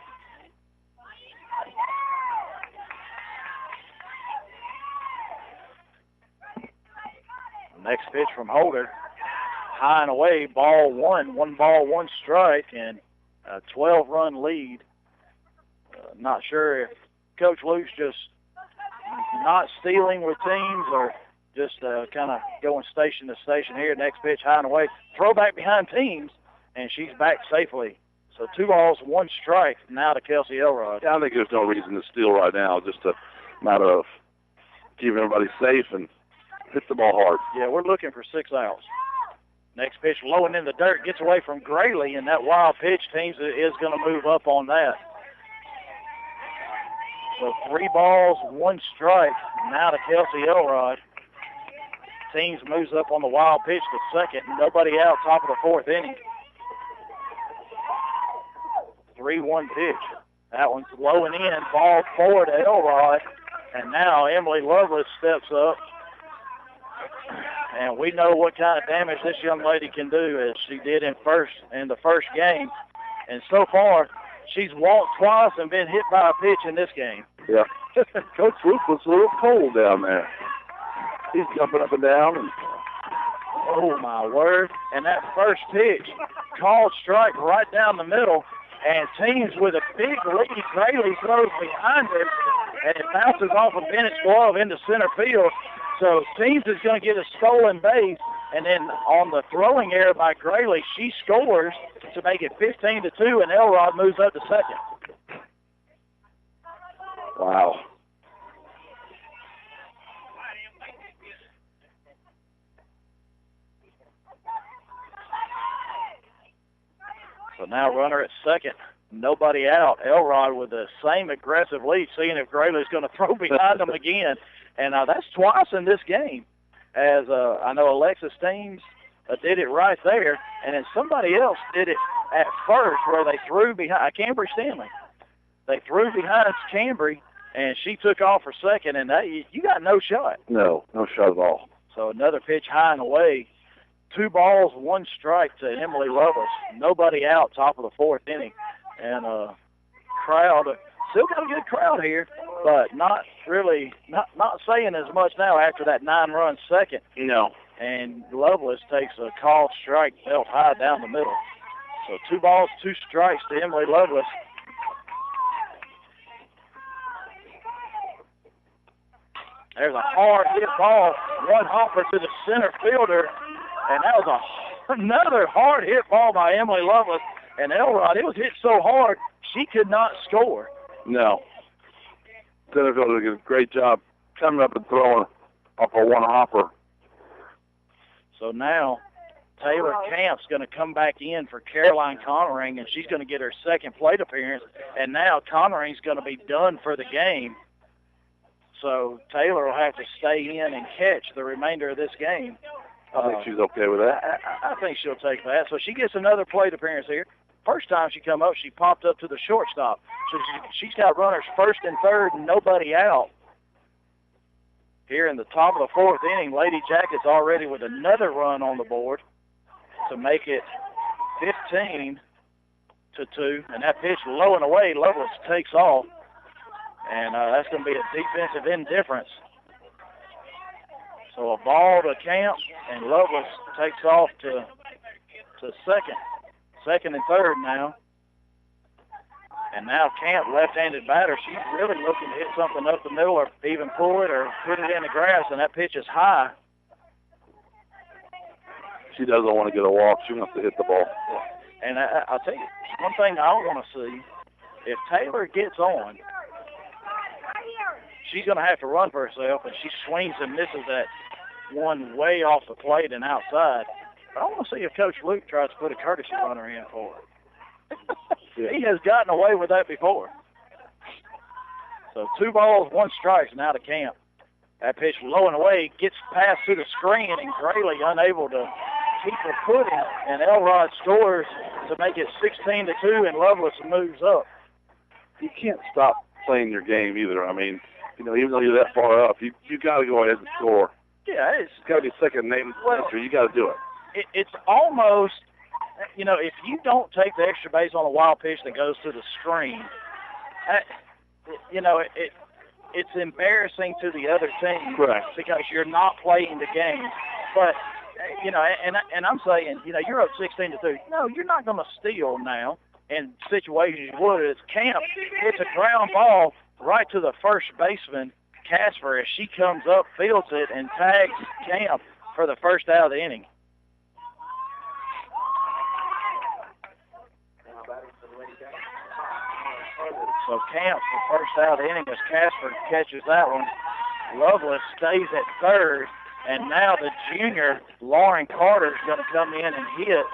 Next pitch from Holder. High and away, ball 1. 1 ball, 1 strike, and a 12-run lead. Not sure if Coach Luke's just not stealing with teams or just kind of going station to station here. Next pitch, high and away. Throw back behind teams, and she's back safely. So 2 balls, 1 strike now to Kelsey Elrod. Yeah, I think there's no reason to steal right now. Just a matter of keeping everybody safe and hit the ball hard. Yeah, we're looking for 6 outs. Next pitch, low and in the dirt, gets away from Grayley, and that wild pitch, teams is going to move up on that. So 3 balls, 1 strike now to Kelsey Elrod. Teams moves up on the wild pitch to second. Nobody out, top of the 4th inning. 3-1 pitch. That one's low and in. Ball 4 to Elrod. And now Emily Lovelace steps up. And we know what kind of damage this young lady can do, as she did in the first game. And so far, she's walked twice and been hit by a pitch in this game. Yeah. Coach Luke was a little cold down there. He's jumping up and down. And oh, my word. And that first pitch, called strike right down the middle. And teams with a big lead. Grayley throws behind it, and it bounces off of Bennett's glove into center field. So Teams is going to get a stolen base, and then on the throwing error by Grayley, she scores to make it 15-2, and Elrod moves up to second. Wow. So now runner at second, nobody out. Elrod with the same aggressive lead, seeing if Grayley's going to throw behind him again. And that's twice in this game, as I know Alexis Teams did it right there, and then somebody else did it at first where they threw behind Cambry Stanley. They threw behind Cambry, and she took off for second, and you got no shot. No shot at all. So another pitch high and away. 2 balls, 1 strike to Emily Lovelace. Nobody out, top of the 4th inning. And crowd, still got a good crowd here, but not really, not saying as much now after that 9-run second. No. And Lovelace takes a called strike dealt high down the middle. So 2 balls, 2 strikes to Emily Lovelace. There's a hard hit ball, 1 hopper to the center fielder, and that was another hard hit ball by Emily Lovelace. And Elrod, it was hit so hard, she could not score. No. Center fielder did a great job coming up and throwing off a 1 hopper. So now Taylor Camp's going to come back in for Caroline Connering, and she's going to get her second plate appearance. And now Connering's going to be done for the game. So Taylor will have to stay in and catch the remainder of this game. I think she's okay with that. I think she'll take that. So she gets another plate appearance here. First time she come up, she popped up to the shortstop. So she's got runners first and third and nobody out. Here in the top of the 4th inning, Lady Jackets already with another run on the board to make it 15-2. And that pitch low and away, Lovelace takes off. And that's going to be a defensive indifference. So a ball to Camp, and Lovelace takes off to second and third now. And now Camp, left-handed batter, she's really looking to hit something up the middle or even pull it or put it in the grass, and that pitch is high. She doesn't want to get a walk. She wants to hit the ball. And I'll tell you, one thing I want to see, if Taylor gets on, she's going to have to run for herself, and she swings and misses one way off the plate and outside. But I want to see if Coach Luke tries to put a courtesy runner in for her. He has gotten away with that before. So 2 balls, 1 strike, and out of camp. That pitch low and away, gets passed through the screen, and Grayley unable to keep her footing, and Elrod scores to make it 16-2, and Lovelace moves up. You can't stop playing your game either. I mean, you know, even though you're that far up, you got to go ahead and score. Yeah, it's got to be second name after. You got to do it. It's almost, you know, if you don't take the extra base on a wild pitch that goes to the screen, you know, it's embarrassing to the other team, correct, because you're not playing the game. But you know, and I'm saying, you know, you're up 16-2. No, you're not going to steal now. In situations you would. It's Camp. It's a ground ball right to the first baseman, Casper, as she comes up, fields it, and tags Camp for the first out of the inning. So Camp for first out of the inning as Casper catches that one. Lovelace stays at third, and now the junior, Lauren Carter, is going to come in and hit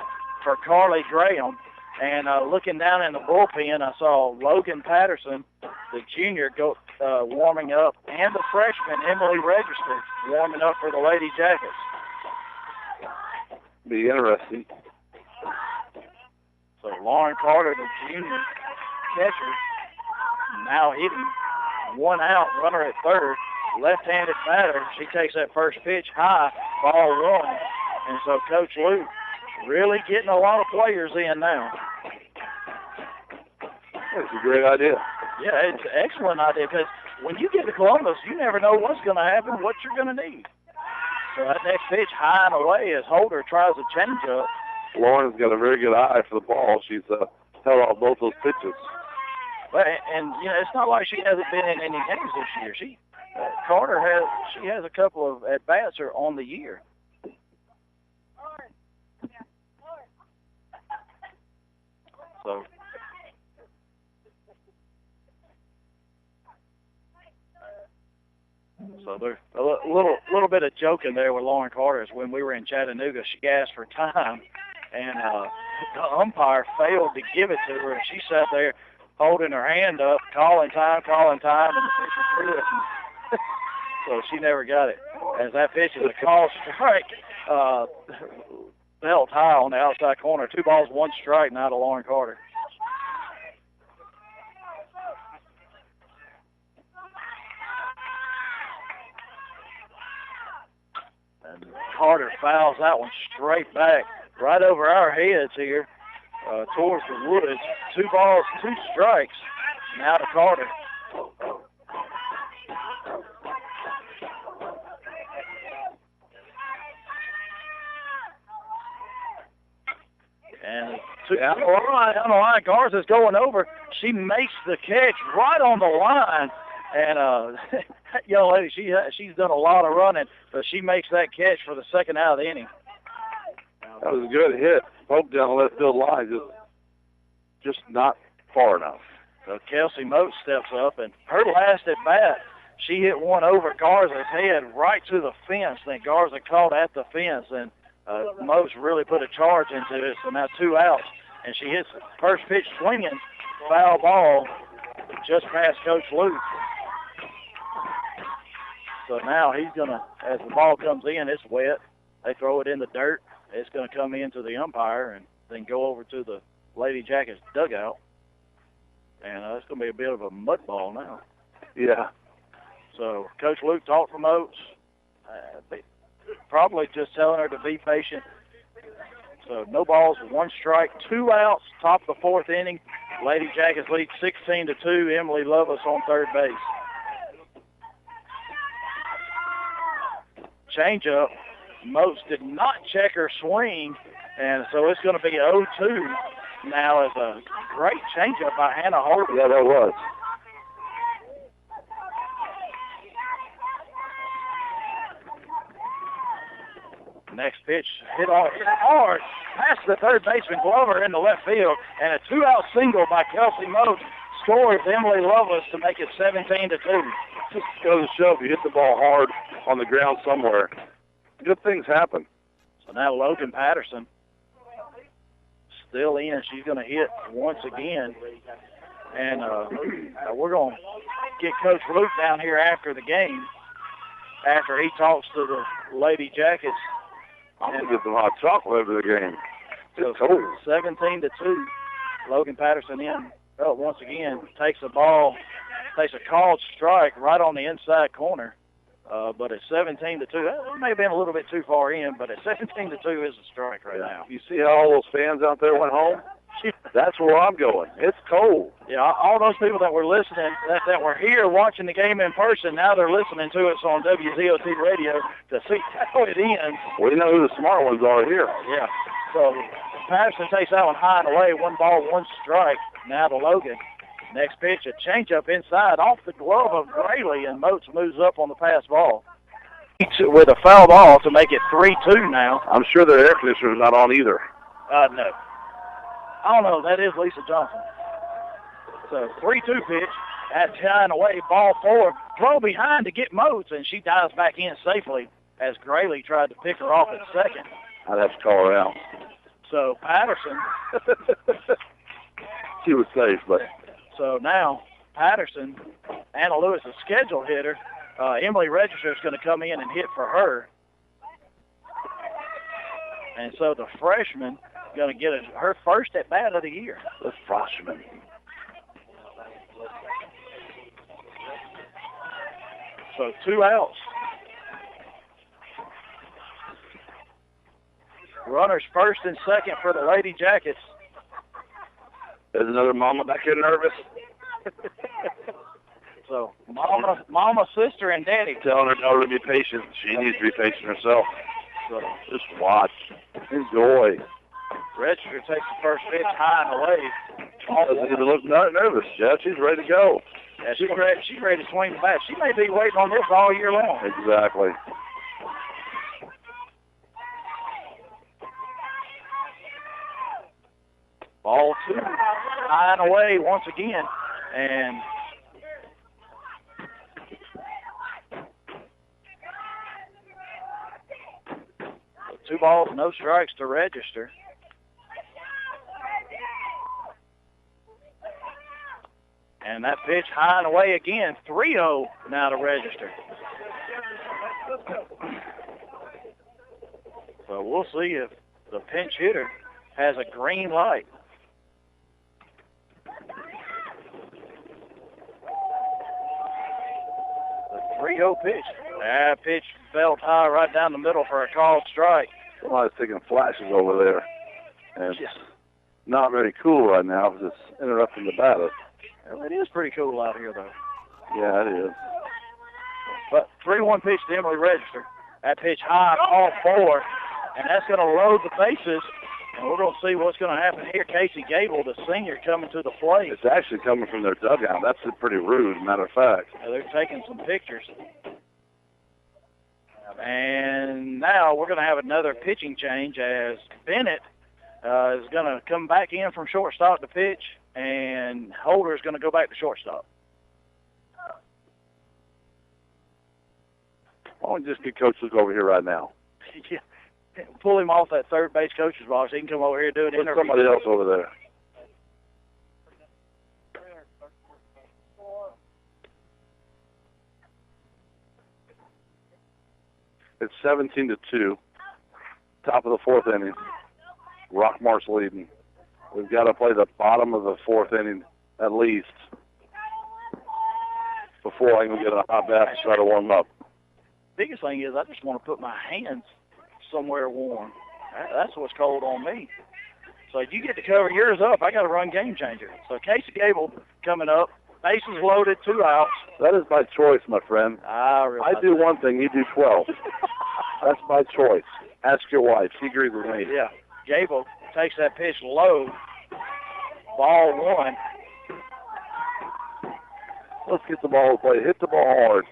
for Carly Graham. And looking down in the bullpen, I saw Logan Patterson, the junior, go warming up, and the freshman, Emily Register, warming up for the Lady Jackets. Be interesting. So Lauren Carter, the junior catcher, now hitting 1 out, runner at third, left-handed batter. She takes that first pitch high, ball 1. And so Coach Luke really getting a lot of players in now. That's a great idea. Yeah, it's an excellent idea, because when you get to Columbus, you never know what's going to happen, what you're going to need. So that next pitch high and away as Holder tries a changeup. Lauren's got a very good eye for the ball. She's held off both those pitches. But, and you know, it's not like she hasn't been in any games this year. Carter has a couple of at-bats on the year. So there's a little bit of joking there with Lauren Carter. Is when we were in Chattanooga, she asked for time, and the umpire failed to give it to her, and she sat there holding her hand up, calling time, and the pitcher threw it. So she never got it. As that pitch is a call strike, held high on the outside corner. 2 balls, 1 strike now to Lauren Carter. And Carter fouls that one straight back, right over our heads here, towards the woods. 2 balls, 2 strikes now to Carter. And down the line, Garza's going over. She makes the catch right on the line. And that young lady, she's done a lot of running, but she makes that catch for the second out of the inning. That was a good hit. Poke down the left field line, just not far enough. So Kelsey Moat steps up, and her last at bat, she hit one over Garza's head right to the fence. Then Garza caught at the fence, and Moat really put a charge into it. So now 2 outs, and she hits the first pitch swinging, foul ball just past Coach Luke. So now he's going to, as the ball comes in, it's wet. They throw it in the dirt. It's going to come into the umpire and then go over to the Lady Jackets dugout. And it's going to be a bit of a mud ball now. Yeah. So Coach Luke talked from Oates, probably just telling her to be patient. So no balls, 1 strike, 2 outs, top of the 4th inning. Lady Jackets lead 16-2. Emily Lovelace on third base. Changeup. Moats did not check her swing, and so it's going to be 0-2 now. As a great changeup by Hannah Holder. Yeah, that was. Next pitch hit hard past the third baseman Glover in the left field, and a 2-out single by Kelsey Moats scores Emily Lovelace to make it 17-2. Just goes to show if you hit the ball hard on the ground somewhere, Good things happen. So now Logan Patterson still in. She's going to hit once again. And we're going to get Coach Luke down here after the game, after he talks to the Lady Jackets. I'm going to get some hot chocolate over the game. It's cold. 17-2. Logan Patterson in. Oh, once again, takes a called strike right on the inside corner. But at 17-2, that may have been a little bit too far in, but at 17-2 is a strike right now. You see how all those fans out there went home? That's where I'm going. It's cold. Yeah, all those people that were listening, that were here watching the game in person, now they're listening to us on WZOT radio to see how it ends. We know who the smart ones are here. Yeah. So Patterson takes that one high and away. 1 ball, 1 strike. Now to Logan. Next pitch, a changeup inside off the glove of Grayley, and Moats moves up on the pass ball with a foul ball to make it 3-2 now. I'm sure their air conditioner's not on either. No. I don't know. That is Lisa Johnson. So 3-2 pitch. That's high and away. Ball 4. Throw behind to get Moats, and she dives back in safely as Grayley tried to pick her off at second. I'd have to call her out. So Patterson. She was safe, but... So now Patterson, Anna Lewis, a scheduled hitter. Emily Register is going to come in and hit for her. And so the freshman going to get her first at bat of the year. The freshman. So 2 outs. Runners first and second for the Lady Jackets. There's another mama back here nervous. So mama, sister, and daddy. Telling her daughter to be patient. She needs to be patient herself. So just watch. Enjoy. Register takes the first pitch high and away. Doesn't even look nervous, Jeff. She's ready to go. Yeah, she's ready to swing the bat. She may be waiting on this all year long. Exactly. Ball 2, high and away once again, and so 2 balls, no strikes to Register. And that pitch high and away again, 3-0 now to Register. So we'll see if the pinch hitter has a green light. The 3-0 pitch. That pitch felt high right down the middle for a called strike. Somebody's taking flashes over there. And it's not very cool right now because it's interrupting the batter. Well, it is pretty cool out here, though. Yeah, it is. But 3-1 pitch to Emily Register. That pitch high, call 4, and that's going to load the bases. And we're going to see what's going to happen here. Casey Gable, the senior, coming to the plate. It's actually coming from their dugout. That's pretty rude, matter of fact. They're taking some pictures. And now we're going to have another pitching change as Bennett is going to come back in from shortstop to pitch, and Holder is going to go back to shortstop. Why don't we just get Coach Luke over here right now? Yeah. Pull him off that third base coach's box. He can come over here and do an interview. Put somebody else over there. It's 17-2. Top of the 4th inning. Rockmart's leading. We've got to play the bottom of the 4th inning at least before I can get a hot bath and try to warm up. Biggest thing is I just want to put my hands somewhere warm. That's what's cold on me. So you get to cover yours up. I got to run game changer. So Casey Gable coming up. Bases loaded, 2 outs. That is my choice, my friend. I do one thing, you do 12. That's my choice. Ask your wife. She agrees with me. Yeah. Gable takes that pitch low. Ball 1. Let's get the ball to play. Hit the ball hard.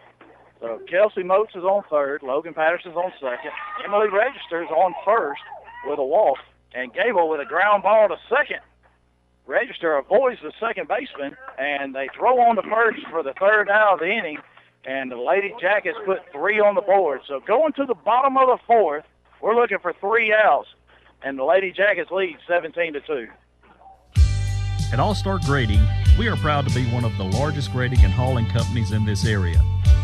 So Kelsey Moats is on third. Logan Patterson's on second. Emily Register's on first with a walk. And Gable with a ground ball to second. Register avoids the second baseman, and they throw on to first for the 3rd out of the inning. and the Lady Jackets put 3 on the board. So going to the bottom of the 4th, we're looking for 3 outs, and the Lady Jackets lead 17-2. At All-Star Grading, we are proud to be one of the largest grading and hauling companies in this area.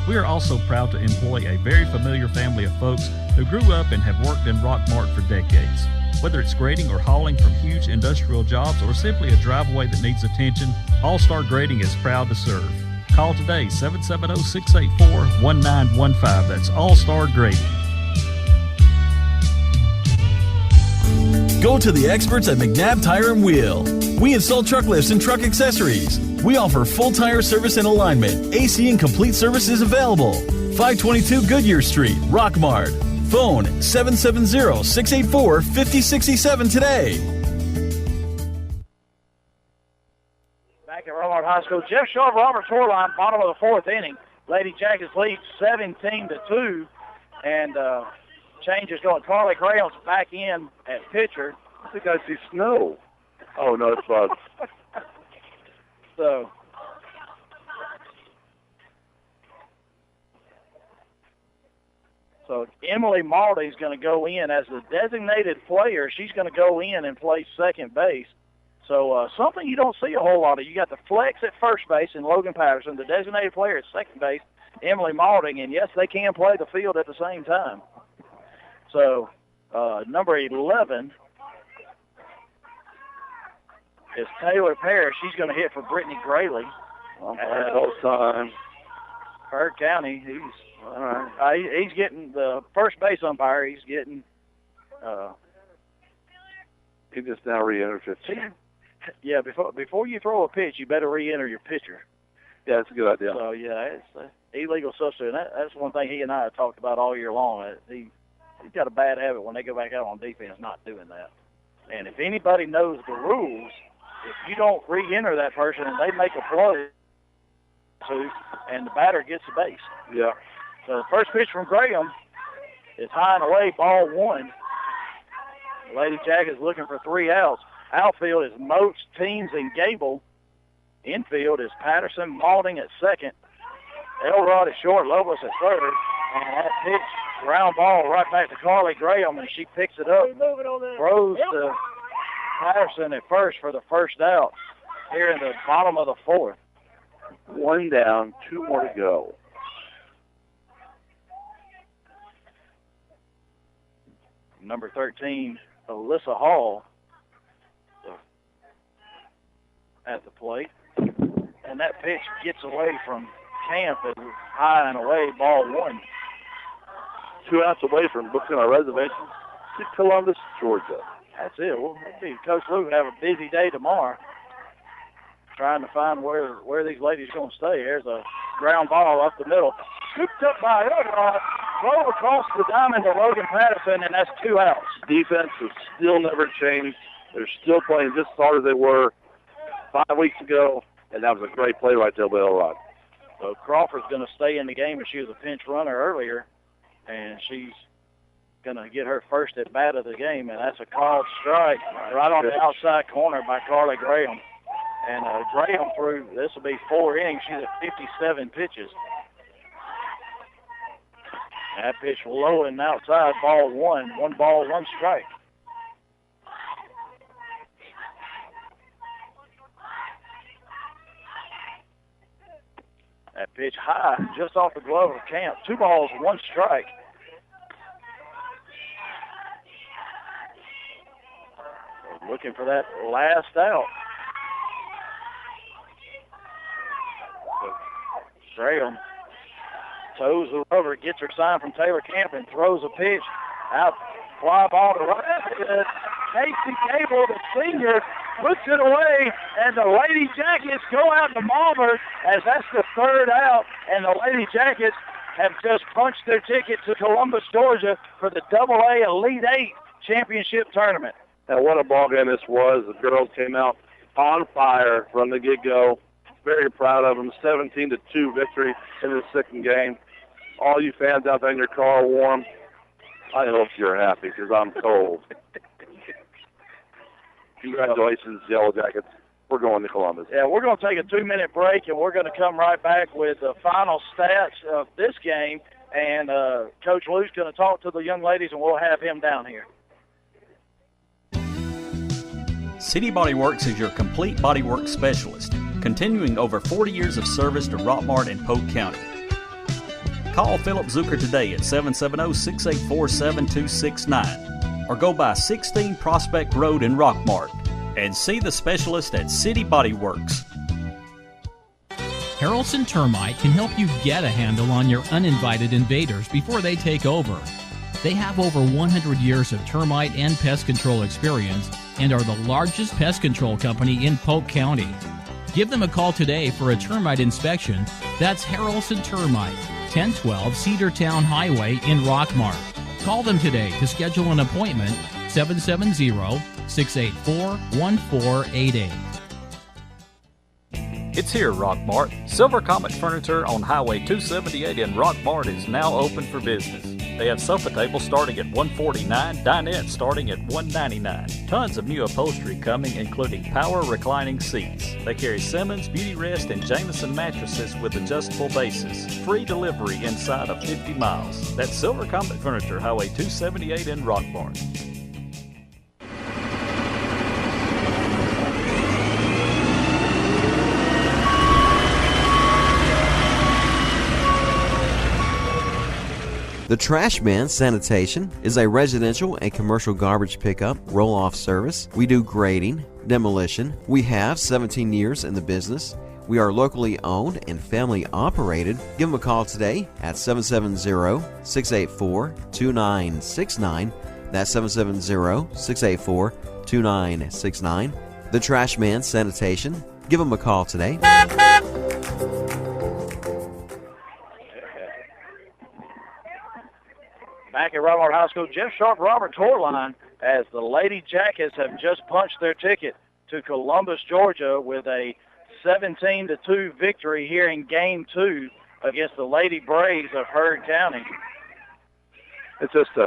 We are also proud to employ a very familiar family of folks who grew up and have worked in Rockmart for decades. Whether it's grading or hauling from huge industrial jobs or simply a driveway that needs attention, All-Star Grading is proud to serve. Call today, 770-684-1915. That's All-Star Grading. Go to the experts at McNabb Tire and Wheel. We install truck lifts and truck accessories. We offer full tire service and alignment. AC and complete service is available. 522 Goodyear Street, Rockmart. Phone 770-684-5067 today. Back at Rockmart High School, Jeff Shaw, Robert Torline, bottom of the 4th inning. Lady Jackets lead 17-2, and change is going. Carly Graham's back in at pitcher. I think I see snow. Oh, no, it's bugs. So Emily Maldy is going to go in as the designated player. She's going to go in and play second base. So something you don't see a whole lot of. You got the flex at first base in Logan Patterson, the designated player at second base, Emily Malding, and yes, they can play the field at the same time. So number 11 is Taylor Parrish. She's going to hit for Brittany Grayley. Time. Heard County, he's getting the first base umpire. He's getting. He just now re-entered 15. Yeah, before you throw a pitch, you better re-enter your pitcher. Yeah, that's a good idea. So yeah, it's illegal substitute. And that's one thing he and I have talked about all year long. He's got a bad habit when they go back out on defense not doing that. And if anybody knows the rules, if you don't re-enter that person and they make a play, and the batter gets the base. Yeah. So the first pitch from Graham is high and away, ball 1. Lady Jackets looking for 3 outs. Outfield is Moats, Teams, and Gable. Infield is Patterson, Malding at second. Elrod at short, Lovelace at third. And that pitch, ground ball right back to Carly Graham, and she picks it up. Throws to Patterson at first for the first out here in the bottom of the 4th. 1 down, 2 more to go. Number 13, Alyssa Hall at the plate. And that pitch gets away from Camp and high and away, ball 1. 2 outs away from booking our reservation to Columbus, Georgia. That's it. Well, Coach Luke will have a busy day tomorrow trying to find where these ladies are going to stay. There's a ground ball up the middle. Scooped up by Elrod, rolled across the diamond to Logan Patterson, and that's 2 outs. Defense has still never changed. They're still playing just as hard as they were 5 weeks ago, and that was a great play right there by Elrod. So Crawford's going to stay in the game, but she was a pinch runner earlier, and she's going to get her first at bat of the game, and that's a called strike right on the outside corner by Carly Graham. And Graham threw, this will be 4 innings. She's at 57 pitches. That pitch low and outside, ball 1. 1 ball, 1 strike. That pitch high, just off the glove of Camp. 2 balls, 1 strike. Looking for that last out. Graham toes the rubber, gets her sign from Taylor Camp, and throws a pitch out. Fly ball to right. Casey Gable, the senior, puts it away, and the Lady Jackets go out to Malvern as that's the 3rd out, and the Lady Jackets have just punched their ticket to Columbus, Georgia for the AA Elite 8 championship tournament. And what a ball game this was. The girls came out on fire from the get-go. Very proud of them. 17-2 victory in the 2nd game. All you fans out there in your car warm, I hope you're happy because I'm cold. Congratulations, Yellow Jackets. we're going to Columbus. Yeah, we're going to take a 2-minute break, and we're going to come right back with the final stats of this game. And Coach Lou's going to talk to the young ladies, and we'll have him down here. City Body Works is your complete bodywork specialist, continuing over 40 years of service to Rockmart and Polk County. Call Philip Zucker today at 770-684-7269 or go by 16 Prospect Road in Rockmart and see the specialist at City Body Works. Harrelson Termite can help you get a handle on your uninvited invaders before they take over. They have over 100 years of termite and pest control experience and are the largest pest control company in Polk County. Give them a call today for a termite inspection. That's Harrelson Termite, 1012 Cedartown Highway in Rockmart. Call them today to schedule an appointment, 770-684-1488. It's here, Rockmart. Silver Comet Furniture on Highway 278 in Rockmart is now open for business. They have sofa tables starting at $149, dinette starting at $199. Tons of new upholstery coming, including power reclining seats. They carry Simmons, Beauty Rest, and Jameson mattresses with adjustable bases. Free delivery inside of 50 miles. That's Silver Comet Furniture, Highway 278 in Rockmart. The Trash Man Sanitation is a residential and commercial garbage pickup roll-off service. We do grading, demolition. We have 17 years in the business. We are locally owned and family operated. Give them a call today at 770-684-2969. That's 770-684-2969. The Trash Man Sanitation. Give them a call today. Back at Rockmart High School, Jeff Sharp, Robert Torline, as the Lady Jackets have just punched their ticket to Columbus, Georgia, with a 17-2 victory here in Game 2 against the Lady Braves of Heard County. It's just a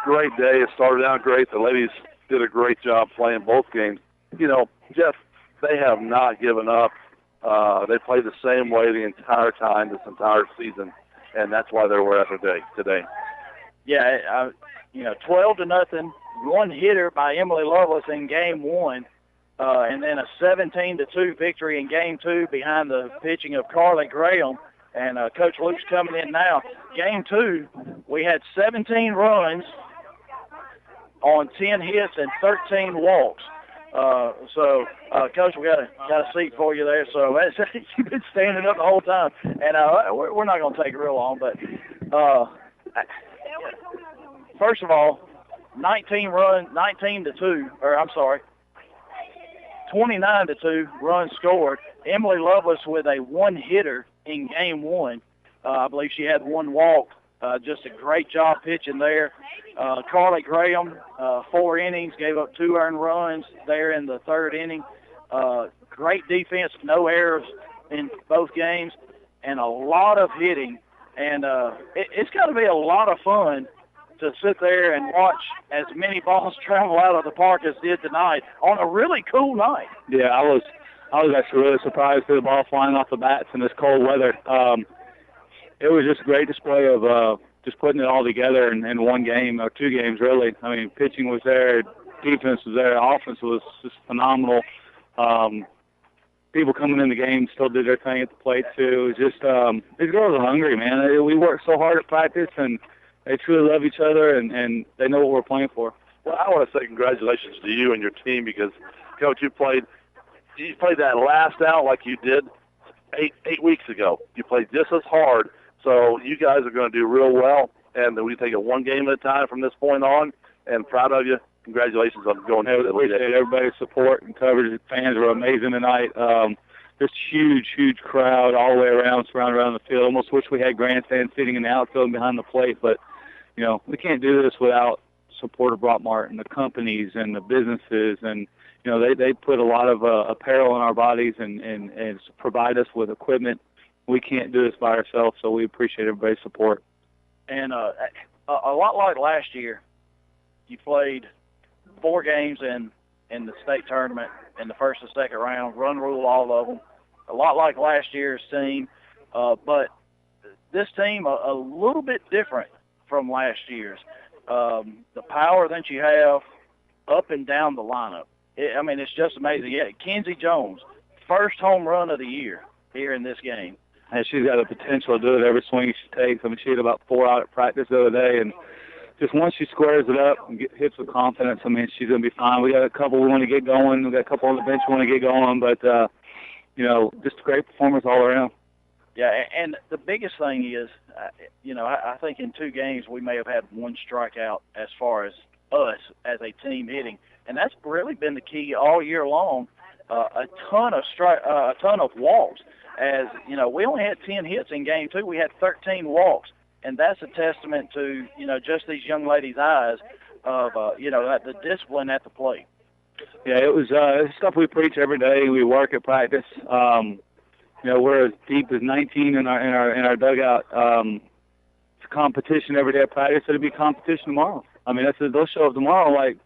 great day. It started out great. The ladies did a great job playing both games. You know, Jeff, they have not given up. They played the same way the entire time, this entire season, and that's why they're where they're at today. Yeah, 12-0, one hitter by Emily Lovelace in Game 1, and then a 17-2 victory in Game 2 behind the pitching of Carly Graham. And Coach Luke's coming in now. Game 2, we had 17 runs on 10 hits and 13 walks. Coach, we got a seat for you there. So you've been standing up the whole time, and we're not going to take it real long, but. First of all, 29-2 runs scored. Emily Lovelace with a one-hitter in Game 1. I believe she had one walk. Just a great job pitching there. Carly Graham, 4 innings, gave up 2 earned runs there in the 3rd inning. Great defense, no errors in both games, and a lot of hitting. And it's got to be a lot of fun to sit there and watch as many balls travel out of the park as did tonight on a really cool night. Yeah, I was actually really surprised to see the ball flying off the bats in this cold weather. It was just a great display of just putting it all together in one game, or 2 games really. I mean, pitching was there, defense was there, offense was just phenomenal. People coming in the game still did their thing at the plate too. It was just these girls are hungry, man. We work so hard at practice, and they truly love each other, and they know what we're playing for. Well, I want to say congratulations to you and your team because, Coach, you played that last out like you did eight weeks ago. You played just as hard, so you guys are going to do real well, and we take it one game at a time from this point on, and proud of you. Congratulations on going to the lead. Appreciate everybody's support and coverage. The fans were amazing tonight. Just huge crowd all the way around, surrounded around the field. Almost wish we had grandstands sitting in the outfield and behind the plate, but we can't do this without support of Rockmart and the companies and the businesses, and they put a lot of apparel on our bodies and provide us with equipment. We can't do this by ourselves, so we appreciate everybody's support. And a lot like last year, you played 4 games in in the state tournament in the first and second round, run rule all of them, a lot like last year's team. But this team a little bit different from last year's. The power that you have up and down the lineup. It's just amazing. Yeah, Kenzie Jones, first home run of the year here in this game. And she's got the potential to do it every swing she takes. She had about 4 out at practice the other day, and just once she squares it up and hits with confidence, she's going to be fine. We got a couple we want to get going. We got a couple on the bench we want to get going, but just a great performance all around. Yeah, and the biggest thing is, I think in 2 games we may have had 1 strikeout as far as us as a team hitting, and that's really been the key all year long. A ton of walks. As we only had 10 hits in game 2. We had 13 walks, and that's a testament to just these young ladies' eyes of the discipline at the plate. Yeah, it was stuff we preach every day. We work at practice. We're as deep as 19 in our dugout. It's a competition every day at practice. It'll be competition tomorrow. They'll show up tomorrow like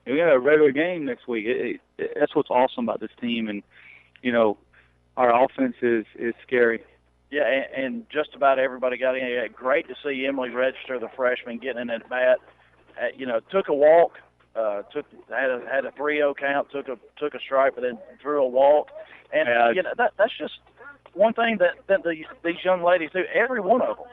we have a regular game next week. That's what's awesome about this team, and our offense is scary. Yeah, and just about everybody got in. Yeah, great to see Emily Register, the freshman, getting in at bat. Took a walk, had a 3-0 count, took a strike, but then threw a walk. And that's just one thing that these young ladies do. Every one of them.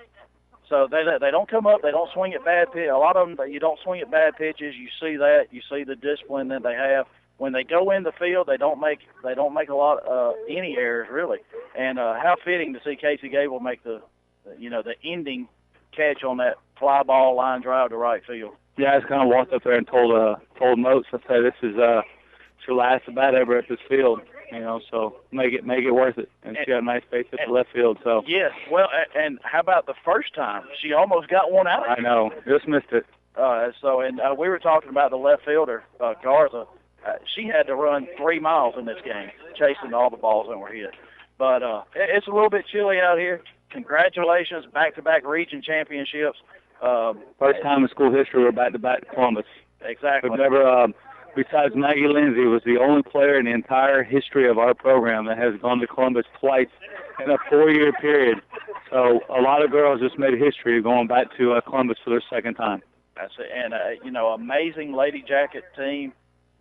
So they don't come up, they don't swing at bad pitch. A lot of them, you don't swing at bad pitches. You see that. You see the discipline that they have. When they go in the field, they don't make a lot any errors really. And how fitting to see Casey Gable make the ending catch on that fly ball line drive to right field. Yeah, I just kind of walked up there and told Moats, I said, this is your last at bat ever at this field. So make it worth it. And she got a nice face at the left field. So yes, well, and how about the first time? She almost got one out. I know, just missed it. We were talking about the left fielder, Garza. She had to run 3 miles in this game, chasing all the balls that were hit. But it's a little bit chilly out here. Congratulations, back-to-back region championships. First time in school history we're back-to-back to Columbus. Exactly. We've never, besides Maggie Lindsay, was the only player in the entire history of our program that has gone to Columbus twice in a 4-year period. So a lot of girls just made history going back to Columbus for their second time. That's it. And, amazing Lady Jacket team.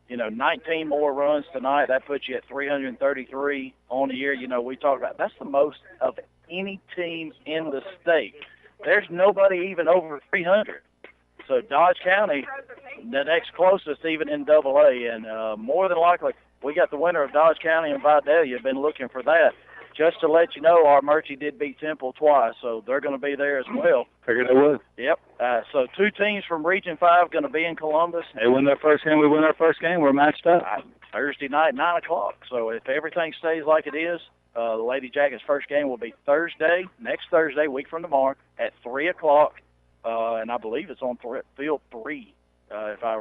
19 more runs tonight. That puts you at 333 on the year. We talked about that's the most of any team in the state. There's nobody even over 300. So Dodge County, the next closest even in AA. And more than likely, we got the winner of Dodge County and Vidalia. Been looking for that. Just to let you know, our Murchie did beat Temple twice, so they're going to be there as well. Figured they would. Yep. So 2 teams from Region 5 going to be in Columbus. They win their first game. We win our first game. We're matched up. Thursday night, 9 o'clock. So if everything stays like it is, the Lady Jackets' first game will be next Thursday, week from tomorrow, at 3 o'clock. And I believe it's on Field 3, if I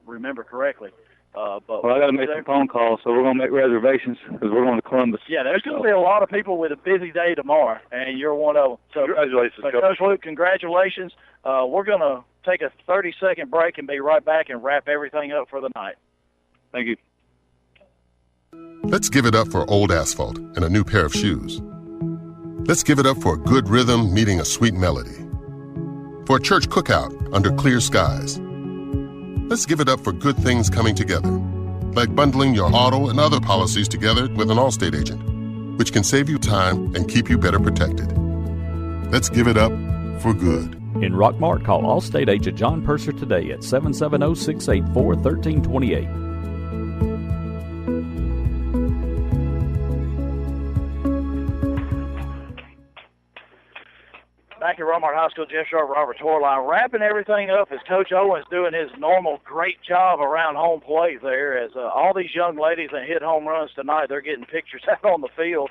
remember correctly. I got to make some phone calls, so we're going to make reservations because we're going to Columbus. Yeah, there's going to be a lot of people with a busy day tomorrow, and you're one of them. So, congratulations, Coach Luke. Congratulations. We're going to take a 30-second break and be right back and wrap everything up for the night. Thank you. Let's give it up for old asphalt and a new pair of shoes. Let's give it up for a good rhythm meeting a sweet melody. For a church cookout under clear skies. Let's give it up for good things coming together, like bundling your auto and other policies together with an Allstate agent, which can save you time and keep you better protected. Let's give it up for good. In Rockmart, call Allstate agent John Purser today at 770-684-1328. Back at Rockmart High School, Jeff Sharp, Robert Torline, wrapping everything up as Coach Owens doing his normal great job around home plate there. As all these young ladies that hit home runs tonight, they're getting pictures out on the field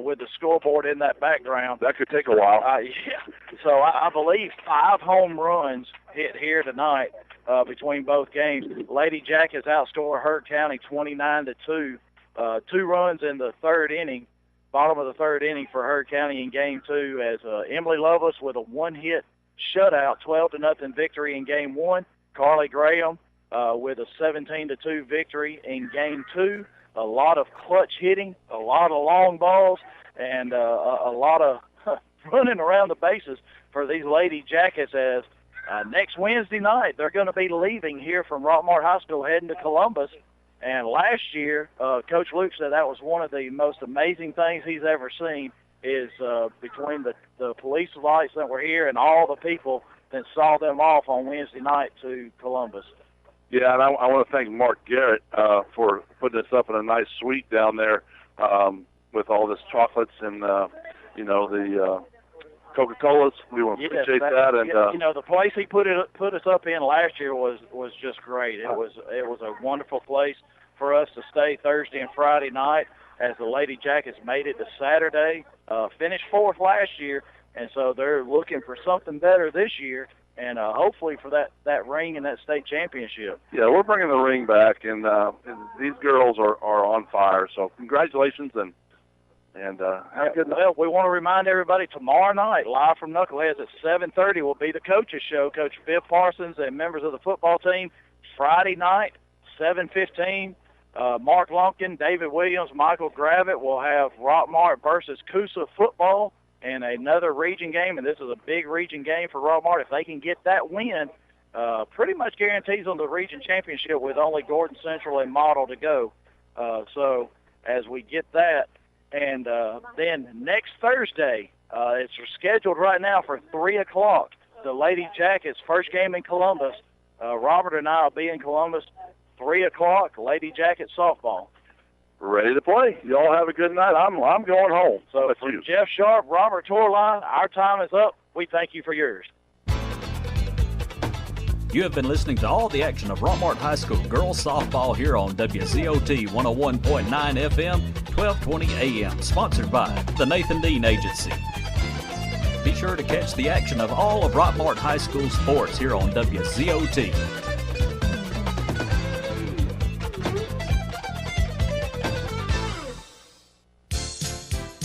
with the scoreboard in that background. That could take a while. Yeah. So I believe 5 home runs hit here tonight between both games. Lady Jackets outscored Hurt County 29-2. 2 runs in the third inning. Bottom of the third inning for Herd County in Game 2 as Emily Lovelace with a 1-hit shutout, 12-0 victory in Game 1. Carly Graham with a 17-2 victory in Game 2. A lot of clutch hitting, a lot of long balls, and a lot of running around the bases for these Lady Jackets as next Wednesday night they're going to be leaving here from Rockmart High School heading to Columbus. And last year, Coach Luke said that was one of the most amazing things he's ever seen is between the police lights that were here and all the people that saw them off on Wednesday night to Columbus. Yeah, and I want to thank Mark Garrett for putting us up in a nice suite down there with all this chocolates and, the Coca-Colas. We want to appreciate that. And the place he put us up in last year was just great. It was a wonderful place for us to stay Thursday and Friday night as the Lady Jackets made it to Saturday, finished 4th last year, and so they're looking for something better this year, and hopefully for that ring and that state championship. Yeah, we're bringing the ring back, and these girls are on fire. So congratulations, and have a good night. Well, we want to remind everybody tomorrow night, live from Knuckleheads at 7:30, will be the coaches show. Coach Biff Parsons and members of the football team. Friday night, 7:15. Mark Lumpkin, David Williams, Michael Gravitt will have Rockmart versus Coosa football and another region game, and this is a big region game for Rockmart. If they can get that win, pretty much guarantees them the region championship with only Gordon Central and Model to go. So as we get that, and then next Thursday, it's scheduled right now for 3 o'clock, the Lady Jackets' first game in Columbus. Robert and I will be in Columbus, 3 o'clock, Lady Jackets softball. Ready to play. You all have a good night. I'm going home. So for Jeff Sharp, Robert Torline, our time is up. We thank you for yours. You have been listening to all the action of Rockmart High School girls softball here on WZOT 101.9 FM, 1220 AM, sponsored by the Nathan Dean Agency. Be sure to catch the action of all of Rockmart High School sports here on WZOT.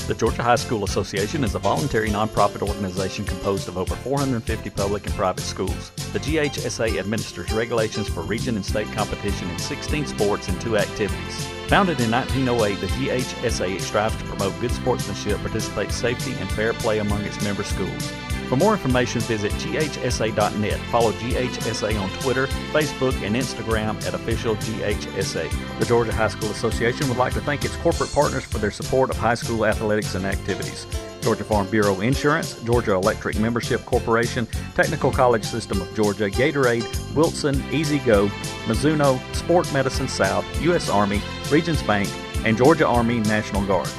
The Georgia High School Association is a voluntary nonprofit organization composed of over 450 public and private schools. The GHSA administers regulations for region and state competition in 16 sports and 2 activities. Founded in 1908, the GHSA strives to promote good sportsmanship, participate safety, and fair play among its member schools. For more information, visit ghsa.net. Follow GHSA on Twitter, Facebook, and Instagram at official GHSA. The Georgia High School Association would like to thank its corporate partners for their support of high school athletics and activities. Georgia Farm Bureau Insurance, Georgia Electric Membership Corporation, Technical College System of Georgia, Gatorade, Wilson, Easy Go, Mizuno, Sport Medicine South, U.S. Army, Regions Bank, and Georgia Army National Guard.